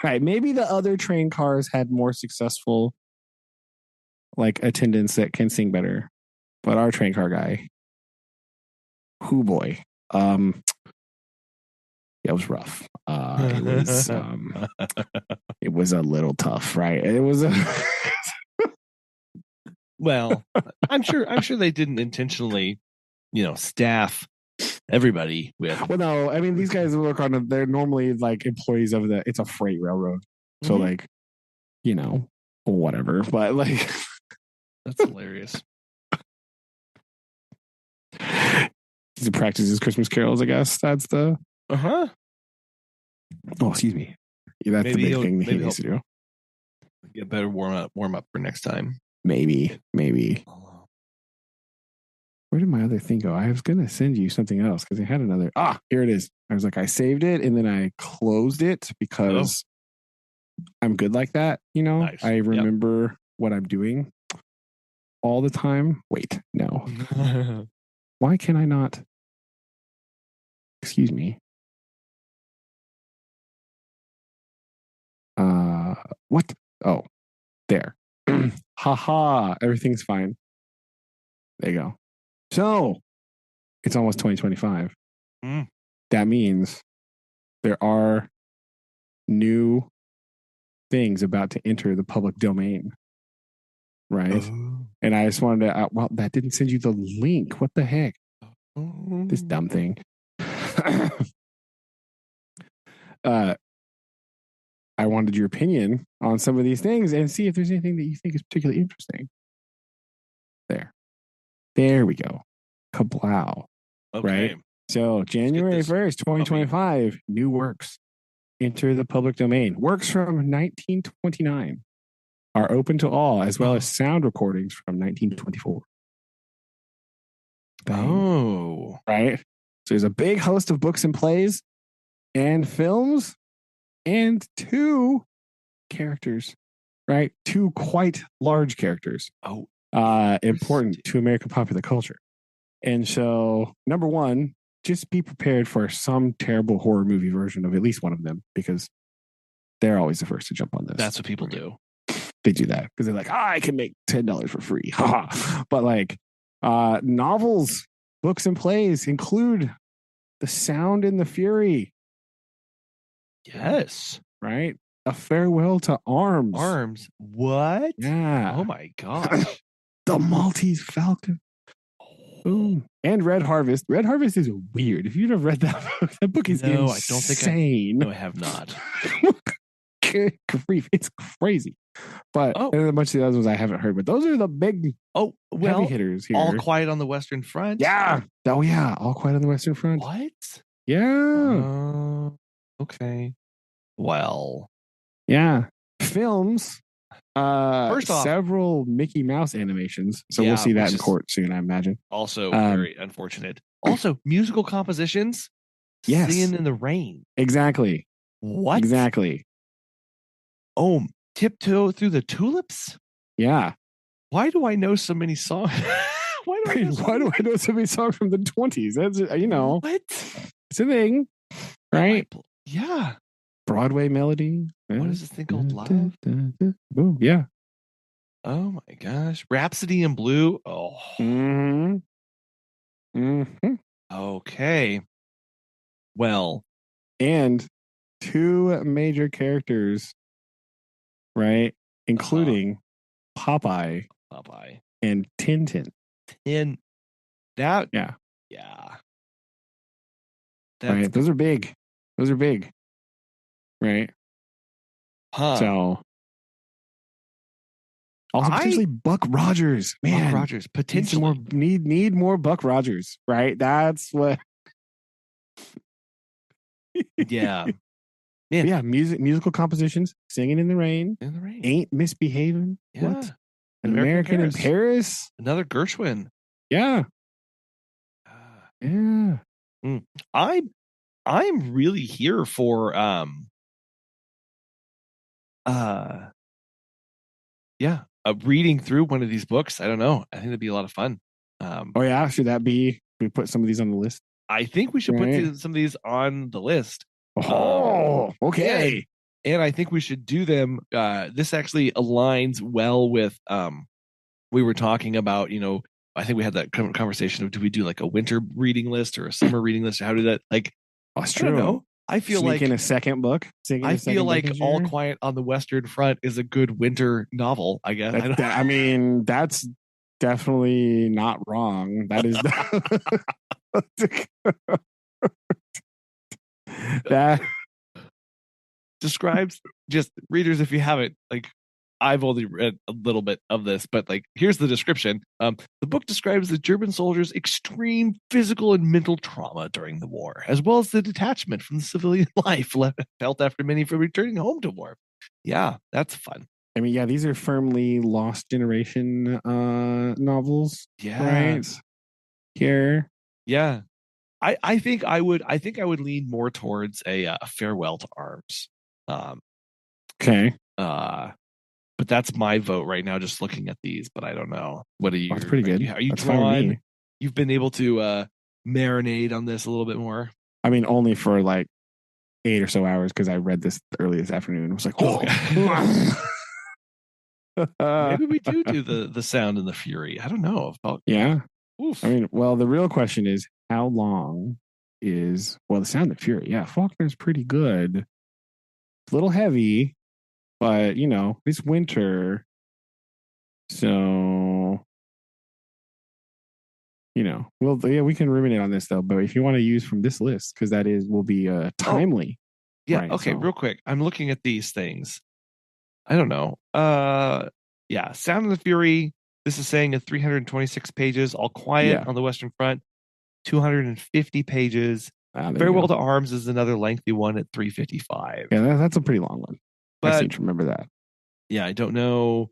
[SPEAKER 2] Right? Maybe the other train cars had more successful like attendants that can sing better, but our train car guy, whoo boy, it was rough. It was a little tough, right? It was
[SPEAKER 1] well, I'm sure they didn't intentionally, staff everybody with.
[SPEAKER 2] Well, no, I mean these guys work on. They're normally like employees of it's a freight railroad, so like, whatever. But like,
[SPEAKER 1] that's hilarious.
[SPEAKER 2] He practices Christmas carols, I guess. That's the
[SPEAKER 1] Oh,
[SPEAKER 2] excuse me. Yeah, that's maybe the big thing that he needs to do.
[SPEAKER 1] Get better warm up for next time.
[SPEAKER 2] Maybe. Where did my other thing go? I was going to send you something else because I had another. Here it is. I was like, I saved it and then I closed it because I'm good like that. Nice. I remember what I'm doing all the time. Wait, no. Why can I not? Excuse me. What? Oh, there. Haha. Everything's fine. There you go. So it's almost 2025. That means there are new things about to enter the public domain. Right. And I just wanted to, that didn't send you the link. What the heck? This dumb thing. I wanted your opinion on some of these things and see if there's anything that you think is particularly interesting. There we go. Kablow. Okay. Right? So January 1st, 2025, new works enter the public domain. Works from 1929 are open to all, as well as sound recordings from 1924.
[SPEAKER 1] Oh.
[SPEAKER 2] Right? So there's a big host of books and plays and films and 2 characters, right? 2 quite large characters. Important to American popular culture. And so, number 1, just be prepared for some terrible horror movie version of at least one of them because they're always the first to jump on this.
[SPEAKER 1] That's what people do.
[SPEAKER 2] They do that because they're like, I can make $10 for free. But like novels, books, and plays include The Sound and the Fury.
[SPEAKER 1] Yes.
[SPEAKER 2] Right? A Farewell to Arms.
[SPEAKER 1] Arms. What?
[SPEAKER 2] Yeah.
[SPEAKER 1] Oh my gosh.
[SPEAKER 2] The Maltese Falcon. Boom. And Red Harvest. Red Harvest is weird. If you've never read that book is insane.
[SPEAKER 1] I don't think I have not.
[SPEAKER 2] grief, it's crazy. But and a bunch of the other ones I haven't heard, but those are the big heavy hitters here.
[SPEAKER 1] All Quiet on the Western Front.
[SPEAKER 2] Yeah. Oh yeah, All Quiet on the Western Front.
[SPEAKER 1] What?
[SPEAKER 2] Yeah.
[SPEAKER 1] Okay. Well.
[SPEAKER 2] Yeah. Films.
[SPEAKER 1] First off,
[SPEAKER 2] several Mickey Mouse animations. So we'll see that in court soon, I imagine.
[SPEAKER 1] Also very unfortunate. Also, musical compositions.
[SPEAKER 2] Yes.
[SPEAKER 1] Singing in the Rain.
[SPEAKER 2] Exactly.
[SPEAKER 1] What?
[SPEAKER 2] Exactly. Oh,
[SPEAKER 1] Tiptoe Through the Tulips?
[SPEAKER 2] Yeah.
[SPEAKER 1] Why do I know so many songs?
[SPEAKER 2] Why do I know so many songs from the 20s? That's,
[SPEAKER 1] what?
[SPEAKER 2] It's a thing, right?
[SPEAKER 1] Yeah.
[SPEAKER 2] Broadway melody.
[SPEAKER 1] What is this thing called? Love?
[SPEAKER 2] Ooh, yeah.
[SPEAKER 1] Oh my gosh. Rhapsody in Blue. Oh.
[SPEAKER 2] Mm-hmm. Mm-hmm.
[SPEAKER 1] Okay. Well.
[SPEAKER 2] And two major characters, right? Including Popeye and Tintin.
[SPEAKER 1] Yeah.
[SPEAKER 2] Right. Those are big. Right. So also potentially Buck Rogers. Man.
[SPEAKER 1] Buck Rogers. Potentially.
[SPEAKER 2] Need more Buck Rogers. Right. That's what.
[SPEAKER 1] Yeah.
[SPEAKER 2] Yeah. Musical compositions. Singing in the Rain. Ain't Misbehaving.
[SPEAKER 1] Yeah.
[SPEAKER 2] What? An American in Paris.
[SPEAKER 1] Another Gershwin.
[SPEAKER 2] Yeah. Yeah.
[SPEAKER 1] I'm really here for reading through one of these books. I don't know. I think it'd be a lot of fun.
[SPEAKER 2] Should that be? We put some of these on the list.
[SPEAKER 1] I think we should put some of these on the list.
[SPEAKER 2] Okay.
[SPEAKER 1] And I think we should do them. This actually aligns well with we were talking about, I think we had that conversation of do we do like a winter reading list or a summer reading list? How do that
[SPEAKER 2] that's true.
[SPEAKER 1] I don't know. I feel
[SPEAKER 2] like in a second book.
[SPEAKER 1] I feel like All Quiet on the Western Front is a good winter novel, I guess.
[SPEAKER 2] I mean, that's definitely not wrong. That is that
[SPEAKER 1] describes, just readers, if you haven't, I've only read a little bit of this, but here's the description. The book describes the German soldiers' extreme physical and mental trauma during the war, as well as the detachment from the civilian life felt after many from returning home to war. Yeah, that's fun.
[SPEAKER 2] I mean, these are firmly Lost Generation novels.
[SPEAKER 1] Yeah.
[SPEAKER 2] Right? Here.
[SPEAKER 1] Yeah. I think I would lean more towards a Farewell to Arms.
[SPEAKER 2] Okay.
[SPEAKER 1] But that's my vote right now, just looking at these. But I don't know. What are you?
[SPEAKER 2] That's pretty good.
[SPEAKER 1] Are you drawn? You've been able to marinate on this a little bit more.
[SPEAKER 2] I mean, only for 8 or so hours because I read this early this afternoon. I was like,
[SPEAKER 1] maybe we do the Sound and the Fury. I don't know.
[SPEAKER 2] Yeah.
[SPEAKER 1] Oof.
[SPEAKER 2] I mean, well, the real question is how long is the Sound and the Fury? Yeah, Faulkner's pretty good. It's a little heavy. But, it's winter. So, we can ruminate on this, though. But if you want to use from this list, because will be timely.
[SPEAKER 1] Yeah. Right, okay. So. Real quick. I'm looking at these things. I don't know. Sound and the Fury. This is saying at 326 pages. All Quiet on the Western Front. 250 pages. Farewell to Arms is another lengthy one at 355.
[SPEAKER 2] Yeah, that's a pretty long one.
[SPEAKER 1] But,
[SPEAKER 2] I seem to remember that.
[SPEAKER 1] Yeah, I don't know.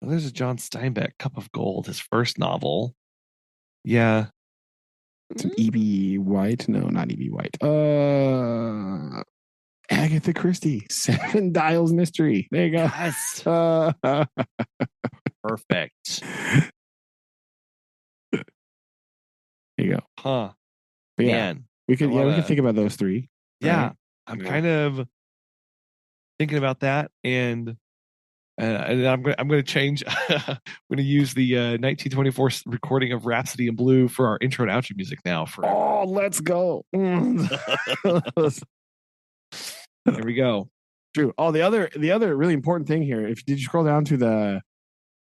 [SPEAKER 1] Well, there's a John Steinbeck, Cup of Gold, his first novel. Yeah.
[SPEAKER 2] It's an E.B. White. No, not E.B. White. Agatha Christie, Seven Dials Mystery. There you go.
[SPEAKER 1] Yes. Perfect.
[SPEAKER 2] There you go.
[SPEAKER 1] Huh.
[SPEAKER 2] But man. We could think about those three.
[SPEAKER 1] Yeah. Right? I'm kind of thinking about that, and I'm going to change. I'm going to use the 1924 recording of Rhapsody in Blue for our intro and outro music now.
[SPEAKER 2] Let's go!
[SPEAKER 1] There we go.
[SPEAKER 2] True. Oh, the other really important thing here. Did you scroll down to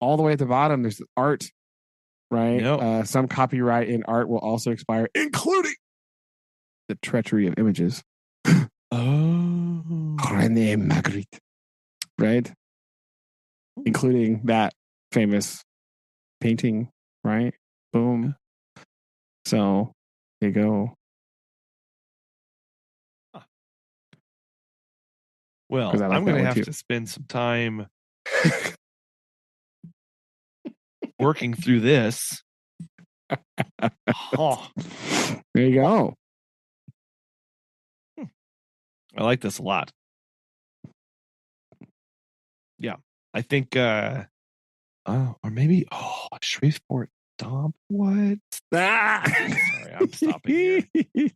[SPEAKER 2] all the way at the bottom? There's art, right?
[SPEAKER 1] Nope.
[SPEAKER 2] Some copyright in art will also expire, including the treachery of images.
[SPEAKER 1] Oh.
[SPEAKER 2] René Magritte, right? Including that famous painting, right? Boom. So there you go.
[SPEAKER 1] Well,
[SPEAKER 2] I like
[SPEAKER 1] I'm
[SPEAKER 2] that
[SPEAKER 1] going to
[SPEAKER 2] one
[SPEAKER 1] have
[SPEAKER 2] too.
[SPEAKER 1] to spend some time working through this. Oh,
[SPEAKER 2] There you go.
[SPEAKER 1] I like this a lot. Yeah. I think or maybe Shreveport Stomp. What? Sorry, I'm stopping here.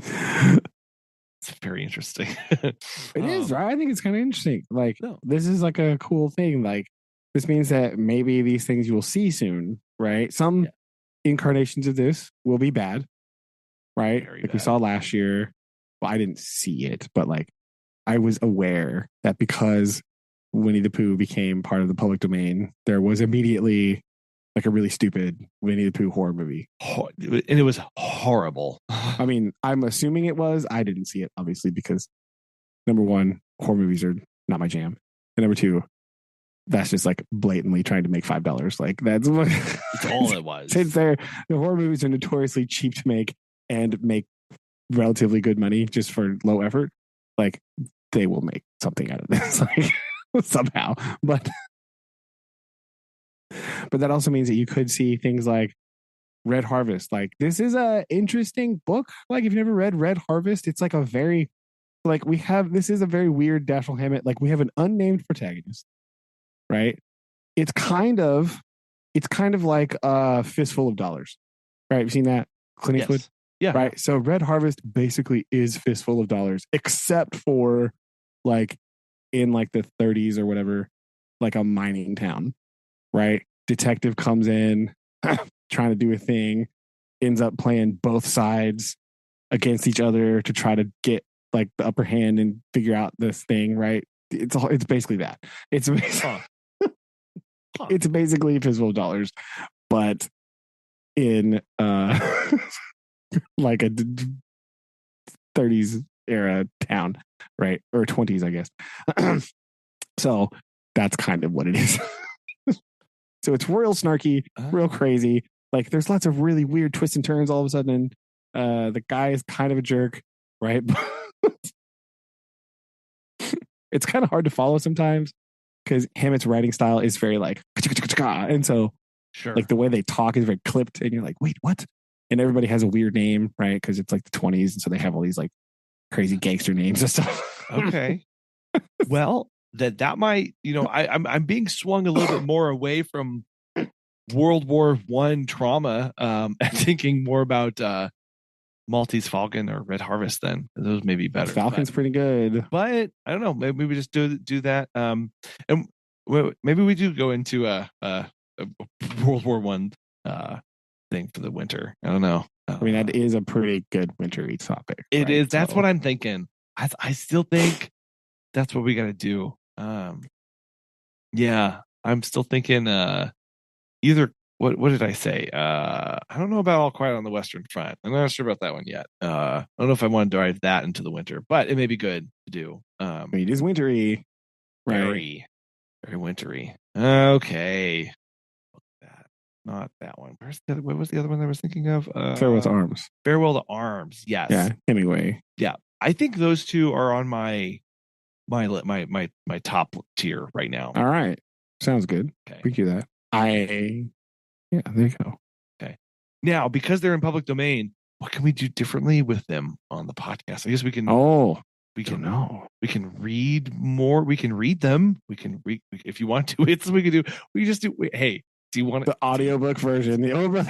[SPEAKER 1] It's very interesting.
[SPEAKER 2] It is, right? I think it's kind of interesting. Like,
[SPEAKER 1] No.
[SPEAKER 2] this is like a cool thing. Like, this means that maybe these things you will see soon, right? Some incarnations of this will be bad, right?
[SPEAKER 1] Very
[SPEAKER 2] like we
[SPEAKER 1] bad.
[SPEAKER 2] saw last year. Well, I didn't see it, but like I was aware that because Winnie the Pooh became part of the public domain, there was immediately like a really stupid Winnie the Pooh horror movie.
[SPEAKER 1] And it was horrible.
[SPEAKER 2] I mean, I'm assuming it was. I didn't see it, obviously, because number one, horror movies are not my jam. And number two, that's just like blatantly trying to make $5. Like that's
[SPEAKER 1] all it was.
[SPEAKER 2] Since the horror movies are notoriously cheap to make and make relatively good money just for low effort, like they will make something out of this, like somehow. But that also means that you could see things like Red Harvest. Like this is a interesting book. Like if you've never read Red Harvest, it's like a very this is a very weird Dashiell Hammett. Like we have an unnamed protagonist, right? It's kind of like a Fistful of Dollars, right? You've seen that, Clint Eastwood?
[SPEAKER 1] Yes. Yeah.
[SPEAKER 2] Right. So Red Harvest basically is Fistful of Dollars, except for like in like the 30s or whatever, like a mining town, right? Detective comes in trying to do a thing, ends up playing both sides against each other to try to get like the upper hand and figure out this thing, right? It's basically that. It's it's basically Fistful of Dollars, but in like a 30s era town, right? Or 20s, I guess. So that's kind of what it is. So it's real snarky, real crazy. Like there's lots of really weird twists and turns all of a sudden. The guy is kind of a jerk, right? It's kind of hard to follow sometimes because Hammett's writing style is very like, and so like the way they talk is very clipped, and you're like, wait, what? And everybody has a weird name, right? Because it's like the 20s, and so they have all these like crazy gangster names and stuff.
[SPEAKER 1] Okay. Well, that might, I'm being swung a little bit more away from World War I trauma, and thinking more about Maltese Falcon or Red Harvest. Then those may be better.
[SPEAKER 2] Falcon's pretty good,
[SPEAKER 1] but I don't know. Maybe we just do that. And maybe we do go into a World War One thing for the winter. I don't know.
[SPEAKER 2] I mean, that is a pretty good wintry topic.
[SPEAKER 1] It is. That's what I'm thinking. I still think that's what we got to do. Yeah, I'm still thinking either what did I say? I don't know about All Quiet on the Western Front. I'm not sure about that one yet. I don't know if I want to drive that into the winter, but it may be good to do.
[SPEAKER 2] It is wintry. Right.
[SPEAKER 1] Very, very wintry. Okay. Not that one. What was the other one I was thinking of?
[SPEAKER 2] Farewell to Arms.
[SPEAKER 1] Farewell to Arms. Yes.
[SPEAKER 2] Yeah. Hemingway.
[SPEAKER 1] Yeah. I think those two are on my top tier right now.
[SPEAKER 2] All right. Sounds good.
[SPEAKER 1] Okay.
[SPEAKER 2] Thank you that. Yeah, there you go.
[SPEAKER 1] Okay. Now, because they're in public domain, what can we do differently with them on the podcast? I guess we can. We can read more. We can read them. We can read if you want to. It's we can do. We just do. Hey, do you want
[SPEAKER 2] the audiobook version? The old.
[SPEAKER 1] Do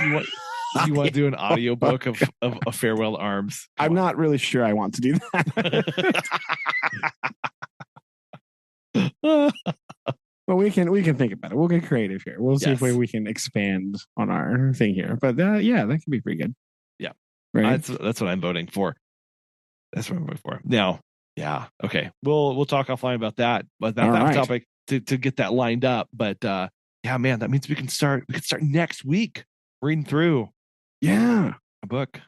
[SPEAKER 1] you want to do an audiobook of Farewell Arms?
[SPEAKER 2] I'm not really sure I want to do that. But we can think about it. We'll get creative here. We'll see if we can expand on our thing here. But yeah, that could be pretty good.
[SPEAKER 1] Yeah,
[SPEAKER 2] right.
[SPEAKER 1] That's what I'm voting for. That's what I'm voting for. Now, yeah, okay. We'll talk offline about that. But that topic to get that lined up. But yeah, man, that means we can start next week reading through.
[SPEAKER 2] Yeah,
[SPEAKER 1] a book.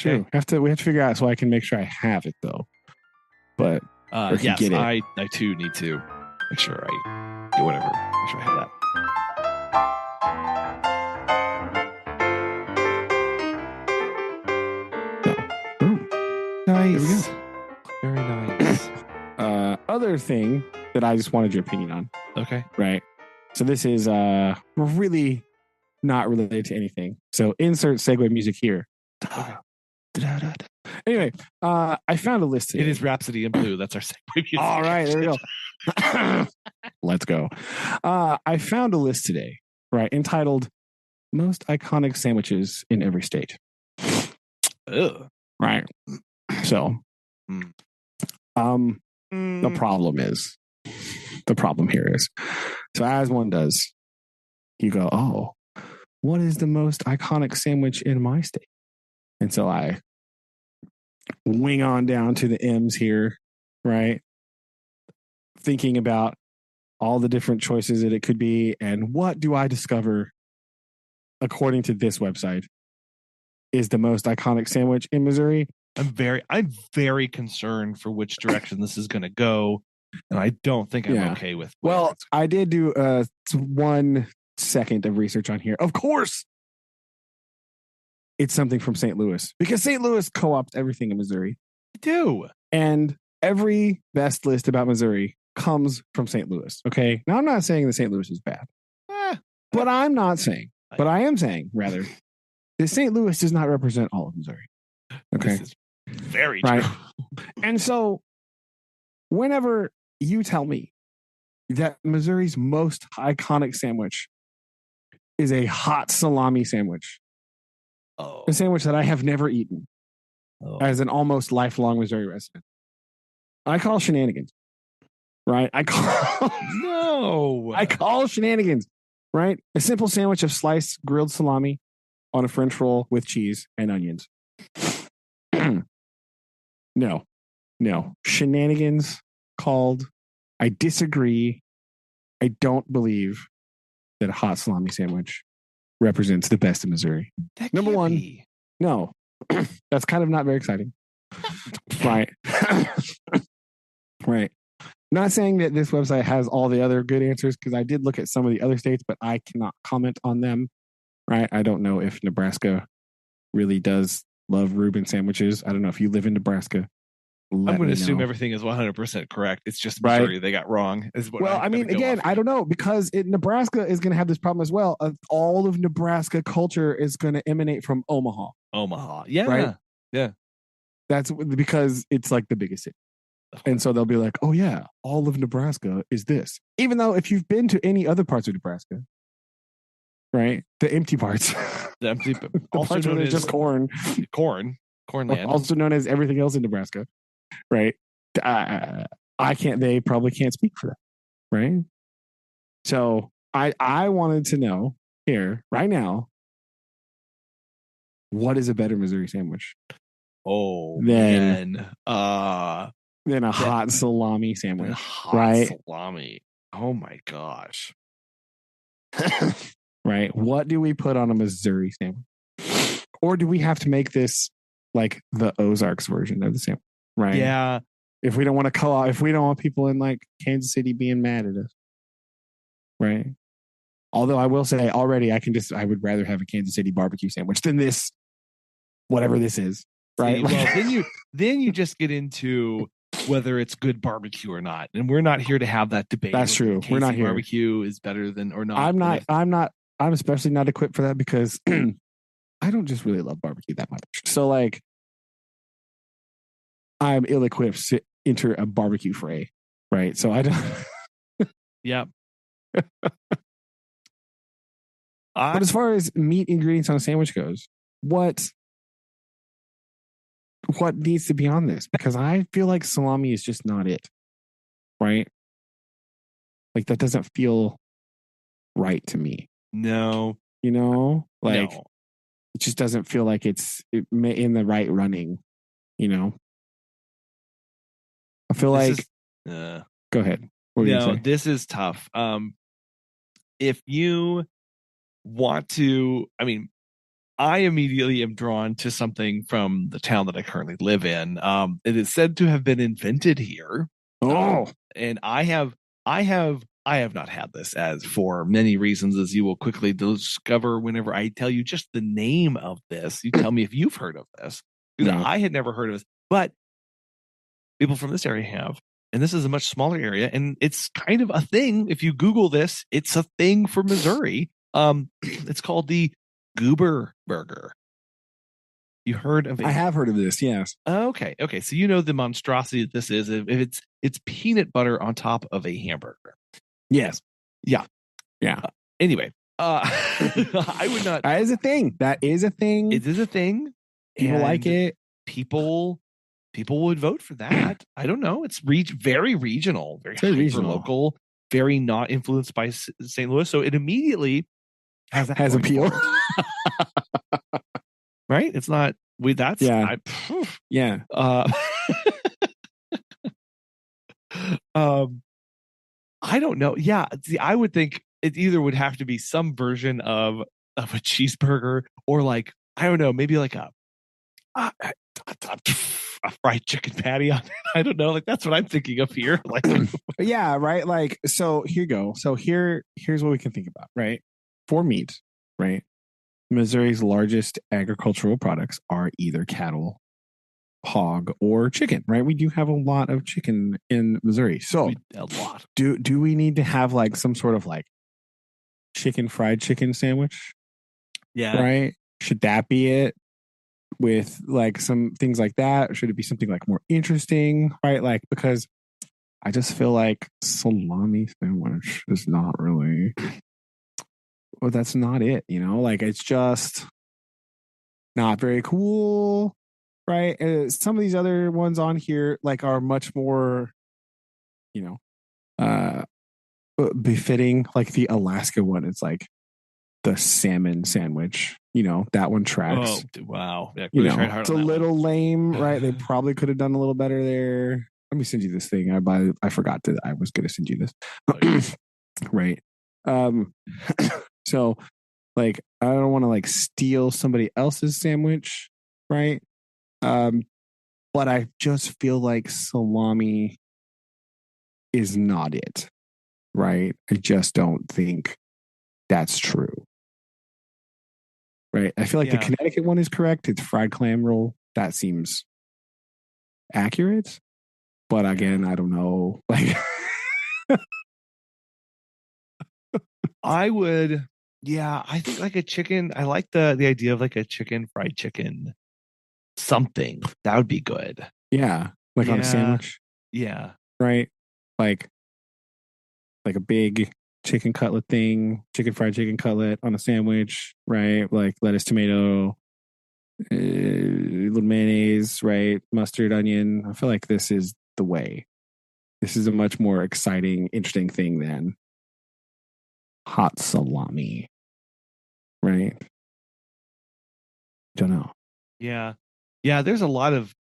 [SPEAKER 2] True.
[SPEAKER 1] Okay.
[SPEAKER 2] We have to figure out so I can make sure I have it though. But
[SPEAKER 1] yes,
[SPEAKER 2] get it.
[SPEAKER 1] I too need to make sure I get whatever. Make sure I have that. Nice. Very nice.
[SPEAKER 2] Other thing that I just wanted your opinion on.
[SPEAKER 1] Okay.
[SPEAKER 2] Right. So this is really not related to anything. So insert segue music here.
[SPEAKER 1] Okay.
[SPEAKER 2] Anyway, I found a list today.
[SPEAKER 1] It is Rhapsody in Blue. That's our segue music.
[SPEAKER 2] All right, there we go. Let's go. I found a list today, right, entitled Most Iconic Sandwiches in Every State.
[SPEAKER 1] Ugh.
[SPEAKER 2] Right. So, the problem here is, so as one does, you go, oh, what is the most iconic sandwich in my state? And so I wing on down to the M's here, right? Thinking about all the different choices that it could be. And what do I discover, according to this website, is the most iconic sandwich in Missouri?
[SPEAKER 1] I'm very concerned for which direction this is going to go. And I don't think I'm okay with.
[SPEAKER 2] Well, I did do 1 second of research on here. Of course, it's something from St. Louis, because St. Louis co-ops everything in Missouri.
[SPEAKER 1] They do.
[SPEAKER 2] And every best list about Missouri comes from St. Louis. Okay. Now, I'm not saying that St. Louis is bad, but I am saying, rather, that St. Louis does not represent all of Missouri. Okay.
[SPEAKER 1] This is very true.
[SPEAKER 2] And so whenever you tell me that Missouri's most iconic sandwich is a hot salami sandwich, a sandwich that I have never eaten as an almost lifelong Missouri resident, I call shenanigans, right? I call shenanigans, right? A simple sandwich of sliced grilled salami on a French roll with cheese and onions. No. Shenanigans called. I disagree. I don't believe that a hot salami sandwich represents the best in Missouri. Number one, no. That's kind of not very exciting. Right. Right. Not saying that this website has all the other good answers, because I did look at some of the other states, but I cannot comment on them. Right. I don't know if Nebraska really does love Reuben sandwiches. I don't know if you live in Nebraska.
[SPEAKER 1] I'm going to assume everything is 100% correct. It's just Missouri they got wrong.
[SPEAKER 2] I mean, again, I don't know, because Nebraska is going to have this problem as well. All of Nebraska culture is going to emanate from Omaha.
[SPEAKER 1] Yeah.
[SPEAKER 2] Right?
[SPEAKER 1] Yeah.
[SPEAKER 2] That's because it's like the biggest city. And so they'll be like, oh yeah, all of Nebraska is this. Even though if you've been to any other parts of Nebraska, right? The empty parts.
[SPEAKER 1] The empty
[SPEAKER 2] also known as just cornland.
[SPEAKER 1] Also
[SPEAKER 2] known as everything else in Nebraska. Right. They probably can't speak for that. Right. So I wanted to know here right now, what is a better Missouri sandwich? Than a hot salami sandwich.
[SPEAKER 1] Salami. Oh my gosh.
[SPEAKER 2] Right. What do we put on a Missouri sandwich? Or do we have to make this like the Ozarks version of the sandwich? Right.
[SPEAKER 1] Yeah.
[SPEAKER 2] If we don't want to if we don't want people in like Kansas City being mad at us. Right. Although I will say already, I would rather have a Kansas City barbecue sandwich than this, whatever this is. Right.
[SPEAKER 1] Well, then you just get into whether it's good barbecue or not. And we're not here to have that debate.
[SPEAKER 2] That's true. We're not here.
[SPEAKER 1] Barbecue is better than or not.
[SPEAKER 2] I'm especially not equipped for that, because I don't just really love barbecue that much. So like, I'm ill-equipped to enter a barbecue fray, right? So I don't.
[SPEAKER 1] Yep.
[SPEAKER 2] But as far as meat ingredients on a sandwich goes, what needs to be on this? Because I feel like salami is just not it, right? Like that doesn't feel right to me.
[SPEAKER 1] No.
[SPEAKER 2] No. It just doesn't feel like it's in the right running. I feel go ahead.
[SPEAKER 1] This is tough. If you want to, I immediately am drawn to something from the town that I currently live in. It is said to have been invented here.
[SPEAKER 2] Oh,
[SPEAKER 1] And I have not had this as for many reasons, as you will quickly discover whenever I tell you just the name of this. You tell me if you've heard of this. Because
[SPEAKER 2] no.
[SPEAKER 1] I had never heard of this, but people from this area have. And this is a much smaller area, and it's kind of a thing. If you Google this, it's a thing for Missouri. It's called the Goober Burger. You heard of
[SPEAKER 2] I
[SPEAKER 1] it?
[SPEAKER 2] have heard of this. Yes.
[SPEAKER 1] Okay, okay. So you know the monstrosity that this is. If it's peanut butter on top of a hamburger.
[SPEAKER 2] Yes.
[SPEAKER 1] Yeah.
[SPEAKER 2] Yeah.
[SPEAKER 1] Anyway, I would not.
[SPEAKER 2] That is a thing. That is a thing.
[SPEAKER 1] It is a thing.
[SPEAKER 2] People like it.
[SPEAKER 1] People would vote for that. I don't know. It's very regional, very
[SPEAKER 2] Very
[SPEAKER 1] hyper
[SPEAKER 2] regional.
[SPEAKER 1] local, very not influenced by St. Louis. So it immediately has
[SPEAKER 2] appeal.
[SPEAKER 1] Right? It's not. That's
[SPEAKER 2] yeah. Yeah.
[SPEAKER 1] I don't know. Yeah, see, I would think it either would have to be some version of a cheeseburger, or like, I don't know, maybe like a fried chicken patty on it. I don't know. Like, that's what I'm thinking of here. Like,
[SPEAKER 2] yeah, right. Like, so here you go. So here's what we can think about, right? For meat, right? Missouri's largest agricultural products are either cattle, hog, or chicken, right? We do have a lot of chicken in Missouri. So
[SPEAKER 1] a lot.
[SPEAKER 2] Do we need to have like some sort of like fried chicken sandwich?
[SPEAKER 1] Yeah.
[SPEAKER 2] Right? Should that be it? With like some things like that? Or should it be something like more interesting? Right? Like, because I just feel like salami sandwich is not really, well, that's not it, you know? Like, it's just not very cool, right? Some of these other ones on here like are much more, you know, befitting. Like the Alaska one, it's like the salmon sandwich, you know, that one tracks.
[SPEAKER 1] Oh, wow. Yeah,
[SPEAKER 2] you know, it's a little lame, right? They probably could have done a little better there. Let me send you this thing. I forgot to, I was going to send you this. Right. So like, I don't want to like steal somebody else's sandwich, right? But I just feel like salami is not it, right? I just don't think that's true. Right. I feel like the Connecticut one is correct. It's fried clam roll. That seems accurate. But again, I don't know. Like,
[SPEAKER 1] I would, I think like a chicken. I like the idea of like a fried chicken something. That would be good.
[SPEAKER 2] Yeah. Like on a sandwich.
[SPEAKER 1] Yeah.
[SPEAKER 2] Right. Like a big chicken cutlet thing, fried chicken cutlet on a sandwich, right? Like lettuce, tomato, little mayonnaise, right? Mustard, onion. I feel like this is the way. This is a much more exciting, interesting thing than hot salami, right? Don't know.
[SPEAKER 1] Yeah. Yeah, there's a lot of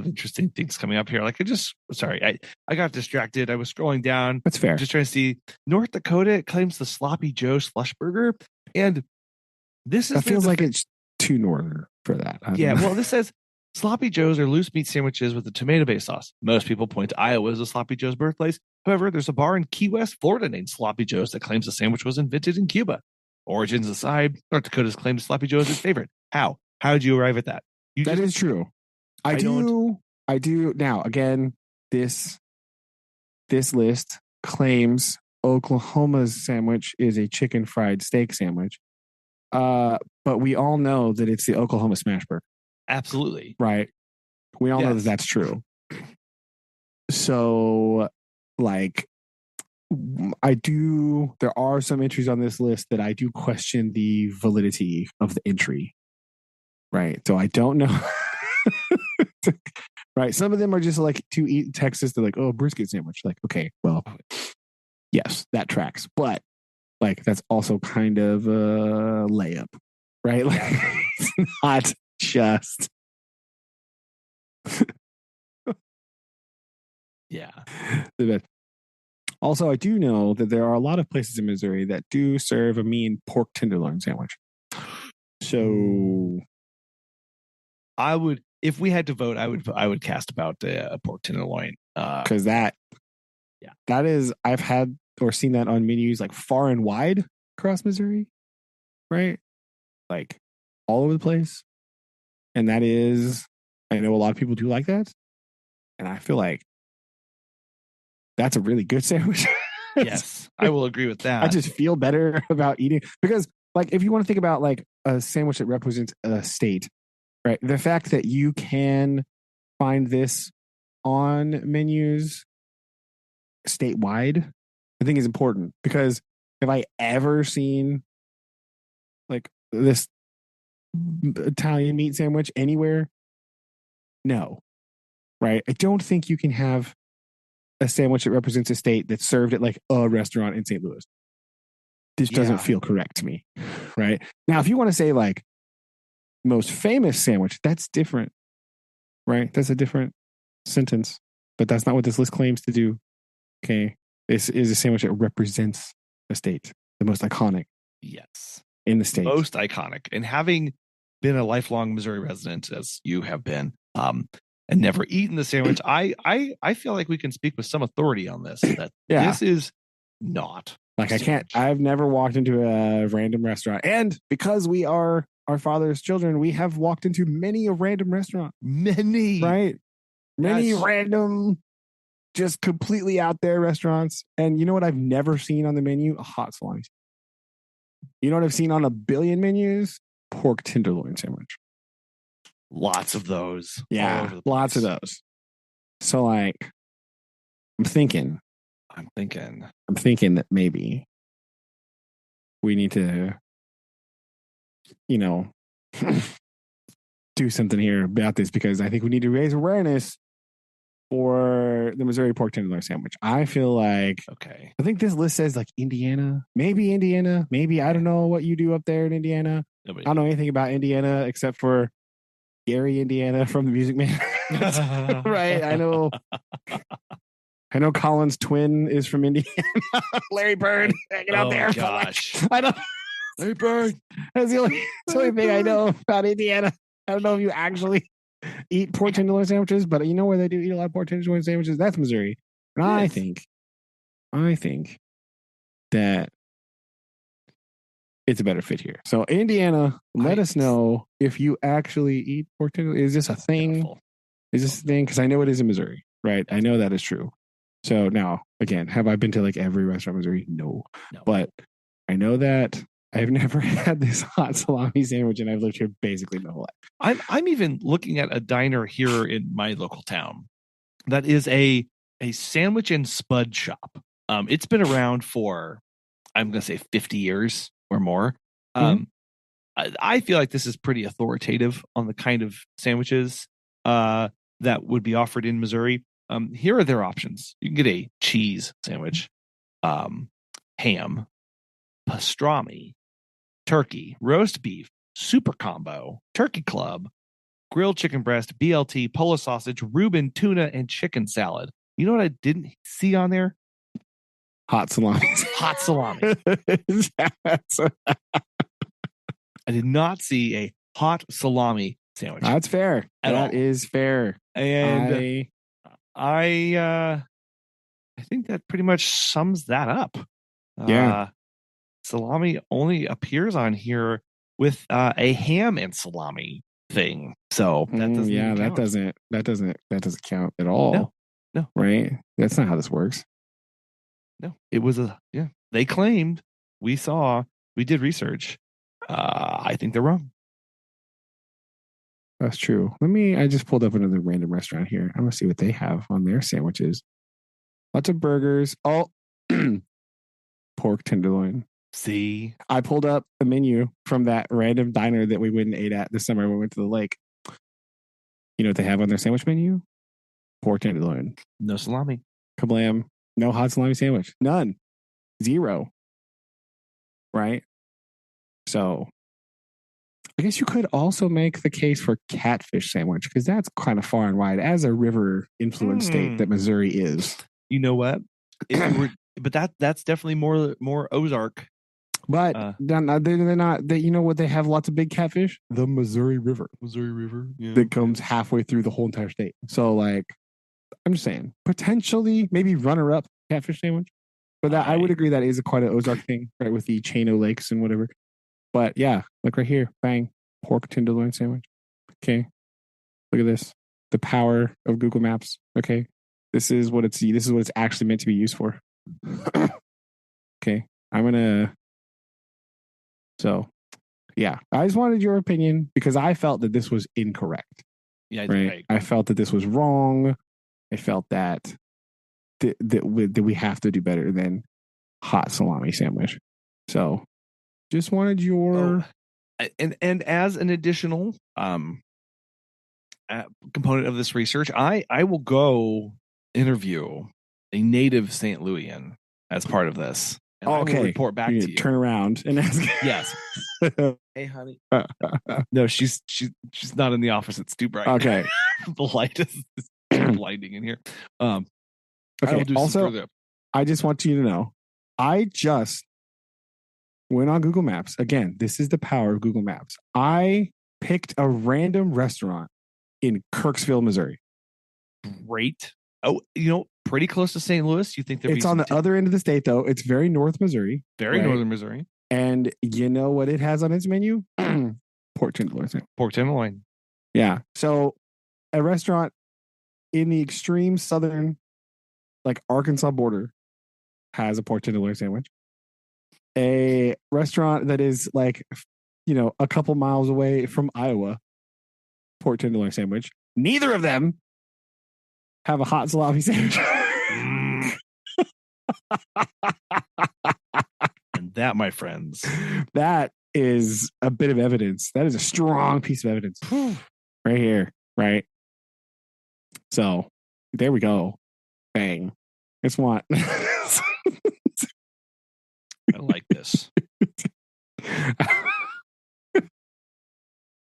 [SPEAKER 1] interesting things coming up here. Like I got distracted. I was scrolling down.
[SPEAKER 2] That's fair.
[SPEAKER 1] Just trying to see North Dakota claims the Sloppy Joe slush burger, and this is
[SPEAKER 2] that feels like it's too northern for that.
[SPEAKER 1] Yeah, well, this says Sloppy Joes are loose meat sandwiches with a tomato-based sauce. Most people point to Iowa as a Sloppy Joe's birthplace. However, there's a bar in Key West, Florida named Sloppy Joe's that claims the sandwich was invented in Cuba. Origins aside, North Dakota's claimed Sloppy Joe is its favorite. How? How did you arrive at that?
[SPEAKER 2] That is true. I do. Now, again, this list claims Oklahoma's sandwich is a chicken fried steak sandwich. But we all know that it's the Oklahoma smash burger.
[SPEAKER 1] Absolutely.
[SPEAKER 2] Right. We all know that that's true. So, like, there are some entries on this list that I do question the validity of the entry. Right. So I don't know. Right. Some of them are just like to eat in Texas. They're like, oh, brisket sandwich. Like, okay, well, yes, that tracks. But like, that's also kind of a layup. Right. Like, it's not just.
[SPEAKER 1] Yeah.
[SPEAKER 2] Also, I do know that there are a lot of places in Missouri that do serve a mean pork tenderloin sandwich. So
[SPEAKER 1] I would, if we had to vote, I would cast about a pork tenderloin.
[SPEAKER 2] Because that is, I've had or seen that on menus like far and wide across Missouri, right? Like all over the place. And that is, I know a lot of people do like that. And I feel like that's a really good sandwich.
[SPEAKER 1] Yes, I will agree with that.
[SPEAKER 2] I just feel better about eating because, like, if you want to think about like a sandwich that represents a state, right? The fact that you can find this on menus statewide, I think is important because have I ever seen like this Italian meat sandwich anywhere? No, right? I don't think you can have a sandwich that represents a state that's served at like a restaurant in St. Louis. This doesn't feel correct to me, right? Now, if you want to say like most famous sandwich, that's different, right? That's a different sentence, but that's not what this list claims to do. Okay. This is a sandwich that represents a state, the most iconic.
[SPEAKER 1] Yes.
[SPEAKER 2] In the state.
[SPEAKER 1] Most iconic. And having been a lifelong Missouri resident, as you have been, and never eaten the sandwich, I feel like we can speak with some authority on this. That this is not
[SPEAKER 2] like I've never walked into a random restaurant. And because we are our father's children, we have walked into many a random restaurant.
[SPEAKER 1] Many.
[SPEAKER 2] Right? Many random, just completely out there restaurants. And you know what I've never seen on the menu? A hot salami. You know what I've seen on a billion menus? Pork tenderloin sandwich.
[SPEAKER 1] Lots of those.
[SPEAKER 2] Yeah, lots of those. So like, I'm thinking that maybe we need to, do something here about this because I think we need to raise awareness for the Missouri pork tenderloin sandwich. I feel like,
[SPEAKER 1] okay.
[SPEAKER 2] I think this list says like Indiana, maybe I don't know what you do up there in Indiana. I don't know anything about Indiana except for Gary, Indiana from the Music Man. Right. I know Collin's twin is from Indiana. Larry Bird hanging out there.
[SPEAKER 1] Gosh.
[SPEAKER 2] I don't.
[SPEAKER 1] Larry Bird.
[SPEAKER 2] That's the only thing I know about Indiana. I don't know if you actually eat pork tenderloin sandwiches, but you know where they do eat a lot of pork tenderloin sandwiches? That's Missouri. And I think that it's a better fit here. So Indiana, let us know if you actually eat pork tenderloin. Is this a thing? Is this a thing? Because I know it is in Missouri, right? I know that is true. So now, again, have I been to like every restaurant in Missouri? No. But I know that I've never had this hot salami sandwich, and I've lived here basically my whole life.
[SPEAKER 1] I'm even looking at a diner here in my local town that is a sandwich and spud shop. It's been around for, I'm going to say 50 years or more. I feel like this is pretty authoritative on the kind of sandwiches that would be offered in Missouri. Here are their options. You can get a cheese sandwich, ham, pastrami, turkey, roast beef, super combo, turkey club, grilled chicken breast, BLT, polo sausage, Reuben, tuna, and chicken salad. You know what I didn't see on there?
[SPEAKER 2] Hot salami.
[SPEAKER 1] Hot salami. I did not see a hot salami sandwich.
[SPEAKER 2] That's fair. That is fair.
[SPEAKER 1] And I think that pretty much sums that up.
[SPEAKER 2] Yeah.
[SPEAKER 1] Salami only appears on here with a ham and salami thing. So that doesn't
[SPEAKER 2] that doesn't count at all.
[SPEAKER 1] No.
[SPEAKER 2] Right? That's not how this works.
[SPEAKER 1] No. It was they claimed, we did research. I think they're wrong.
[SPEAKER 2] That's true. I just pulled up another random restaurant here. I'm gonna see what they have on their sandwiches. Lots of burgers. Oh, pork tenderloin.
[SPEAKER 1] See,
[SPEAKER 2] I pulled up a menu from that random diner that we went and ate at this summer when we went to the lake. You know what they have on their sandwich menu? Pork tenderloin.
[SPEAKER 1] No salami.
[SPEAKER 2] Kablam. No hot salami sandwich. None. 0. Right? So I guess you could also make the case for catfish sandwich because that's kind of far and wide as a river influenced state that Missouri is.
[SPEAKER 1] You know what? But that's definitely more Ozark.
[SPEAKER 2] But they're not. They, you know what? They have lots of big catfish. The Missouri River.
[SPEAKER 1] Yeah.
[SPEAKER 2] That comes halfway through the whole entire state. So, like, I'm just saying, potentially, maybe runner-up catfish sandwich. But that I would agree that is quite an Ozark thing, right? With the Chano Lakes and whatever. But yeah, look right here, bang, pork tenderloin sandwich. Okay, look at this. The power of Google Maps. Okay, this is what it's actually meant to be used for. Okay, I'm gonna. So, yeah, I just wanted your opinion because I felt that this was incorrect.
[SPEAKER 1] Yeah,
[SPEAKER 2] right. I felt that this was wrong. I felt that we have to do better than hot salami sandwich. So, just wanted your
[SPEAKER 1] and as an additional component of this research, I will go interview a native St. Louisan as part of this. And I will report back to you.
[SPEAKER 2] Turn around and ask.
[SPEAKER 1] Yes. Hey, honey. No, she's not in the office. It's too bright.
[SPEAKER 2] Okay.
[SPEAKER 1] The light is blinding in here.
[SPEAKER 2] Okay. Also, I just want you to know, I just went on Google Maps. Again, this is the power of Google Maps. I picked a random restaurant in Kirksville, Missouri.
[SPEAKER 1] Great. Oh, pretty close to St. Louis. You think
[SPEAKER 2] it's on the other end of the state, though. It's very North Missouri.
[SPEAKER 1] Very northern Missouri.
[SPEAKER 2] And you know what it has on its menu? Pork tenderloin.
[SPEAKER 1] Pork tenderloin.
[SPEAKER 2] Yeah. So a restaurant in the extreme southern, like Arkansas border, has a pork tenderloin sandwich. A restaurant that is like, a couple miles away from Iowa, pork tenderloin sandwich. Neither of them have a hot salami sandwich.
[SPEAKER 1] And that, my friends,
[SPEAKER 2] that is a bit of evidence. That is a strong piece of evidence right here. Right. So there we go. Bang. It's what
[SPEAKER 1] I like this.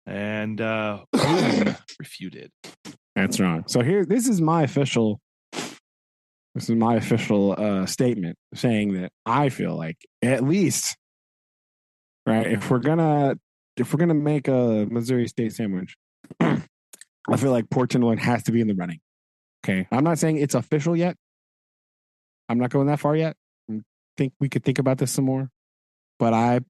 [SPEAKER 1] And refuted.
[SPEAKER 2] That's wrong. So this is my official statement saying that I feel like at least, right, if we're gonna make a Missouri State sandwich, I feel like pork tenderloin has to be in the running. Okay, I'm not saying it's official yet. I'm not going that far yet. I think we could think about this some more, but I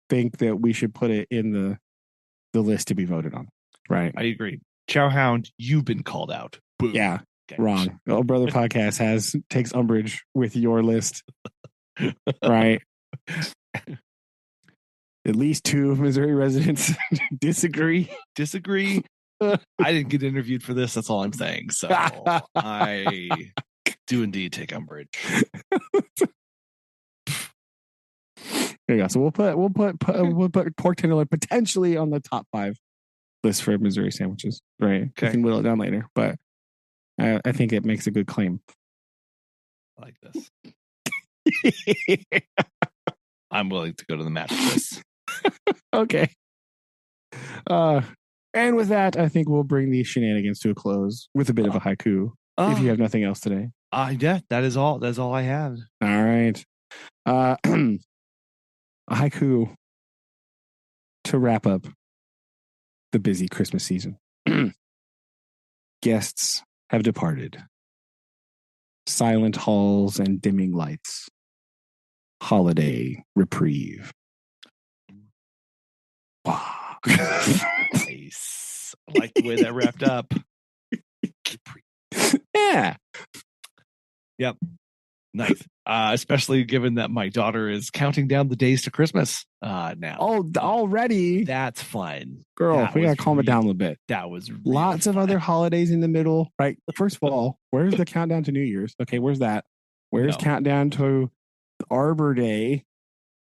[SPEAKER 2] think that we should put it in the list to be voted on. Right,
[SPEAKER 1] I agree. Chowhound, you've been called out. Boom.
[SPEAKER 2] Yeah. Okay. Wrong. The Old Brother Podcast takes umbrage with your list. Right. At least 2 Missouri residents disagree.
[SPEAKER 1] I didn't get interviewed for this. That's all I'm saying. So I do indeed take umbrage.
[SPEAKER 2] There you go. So we'll put pork tenderloin potentially on the top 5 list for Missouri sandwiches. Right. Okay. We can whittle it down later, but I think it makes a good claim.
[SPEAKER 1] I like this. I'm willing to go to the match for this.
[SPEAKER 2] Okay. And with that, I think we'll bring these shenanigans to a close with a bit of a haiku. If you have nothing else today.
[SPEAKER 1] Yeah, that is all. That's all I have.
[SPEAKER 2] All right. A haiku to wrap up the busy Christmas season. Guests have departed. Silent halls and dimming lights. Holiday reprieve. Wow.
[SPEAKER 1] Nice. I like the way that wrapped up.
[SPEAKER 2] Yeah.
[SPEAKER 1] Yep. Nice. Especially given that my daughter is counting down the days to Christmas now.
[SPEAKER 2] Oh, already?
[SPEAKER 1] That's fun.
[SPEAKER 2] Girl, we got to calm it down a little bit.
[SPEAKER 1] That was really
[SPEAKER 2] lots
[SPEAKER 1] fun.
[SPEAKER 2] of other holidays in the middle, right? First of all, where's the countdown to New Year's? Okay, where's that? Where's countdown to Arbor Day?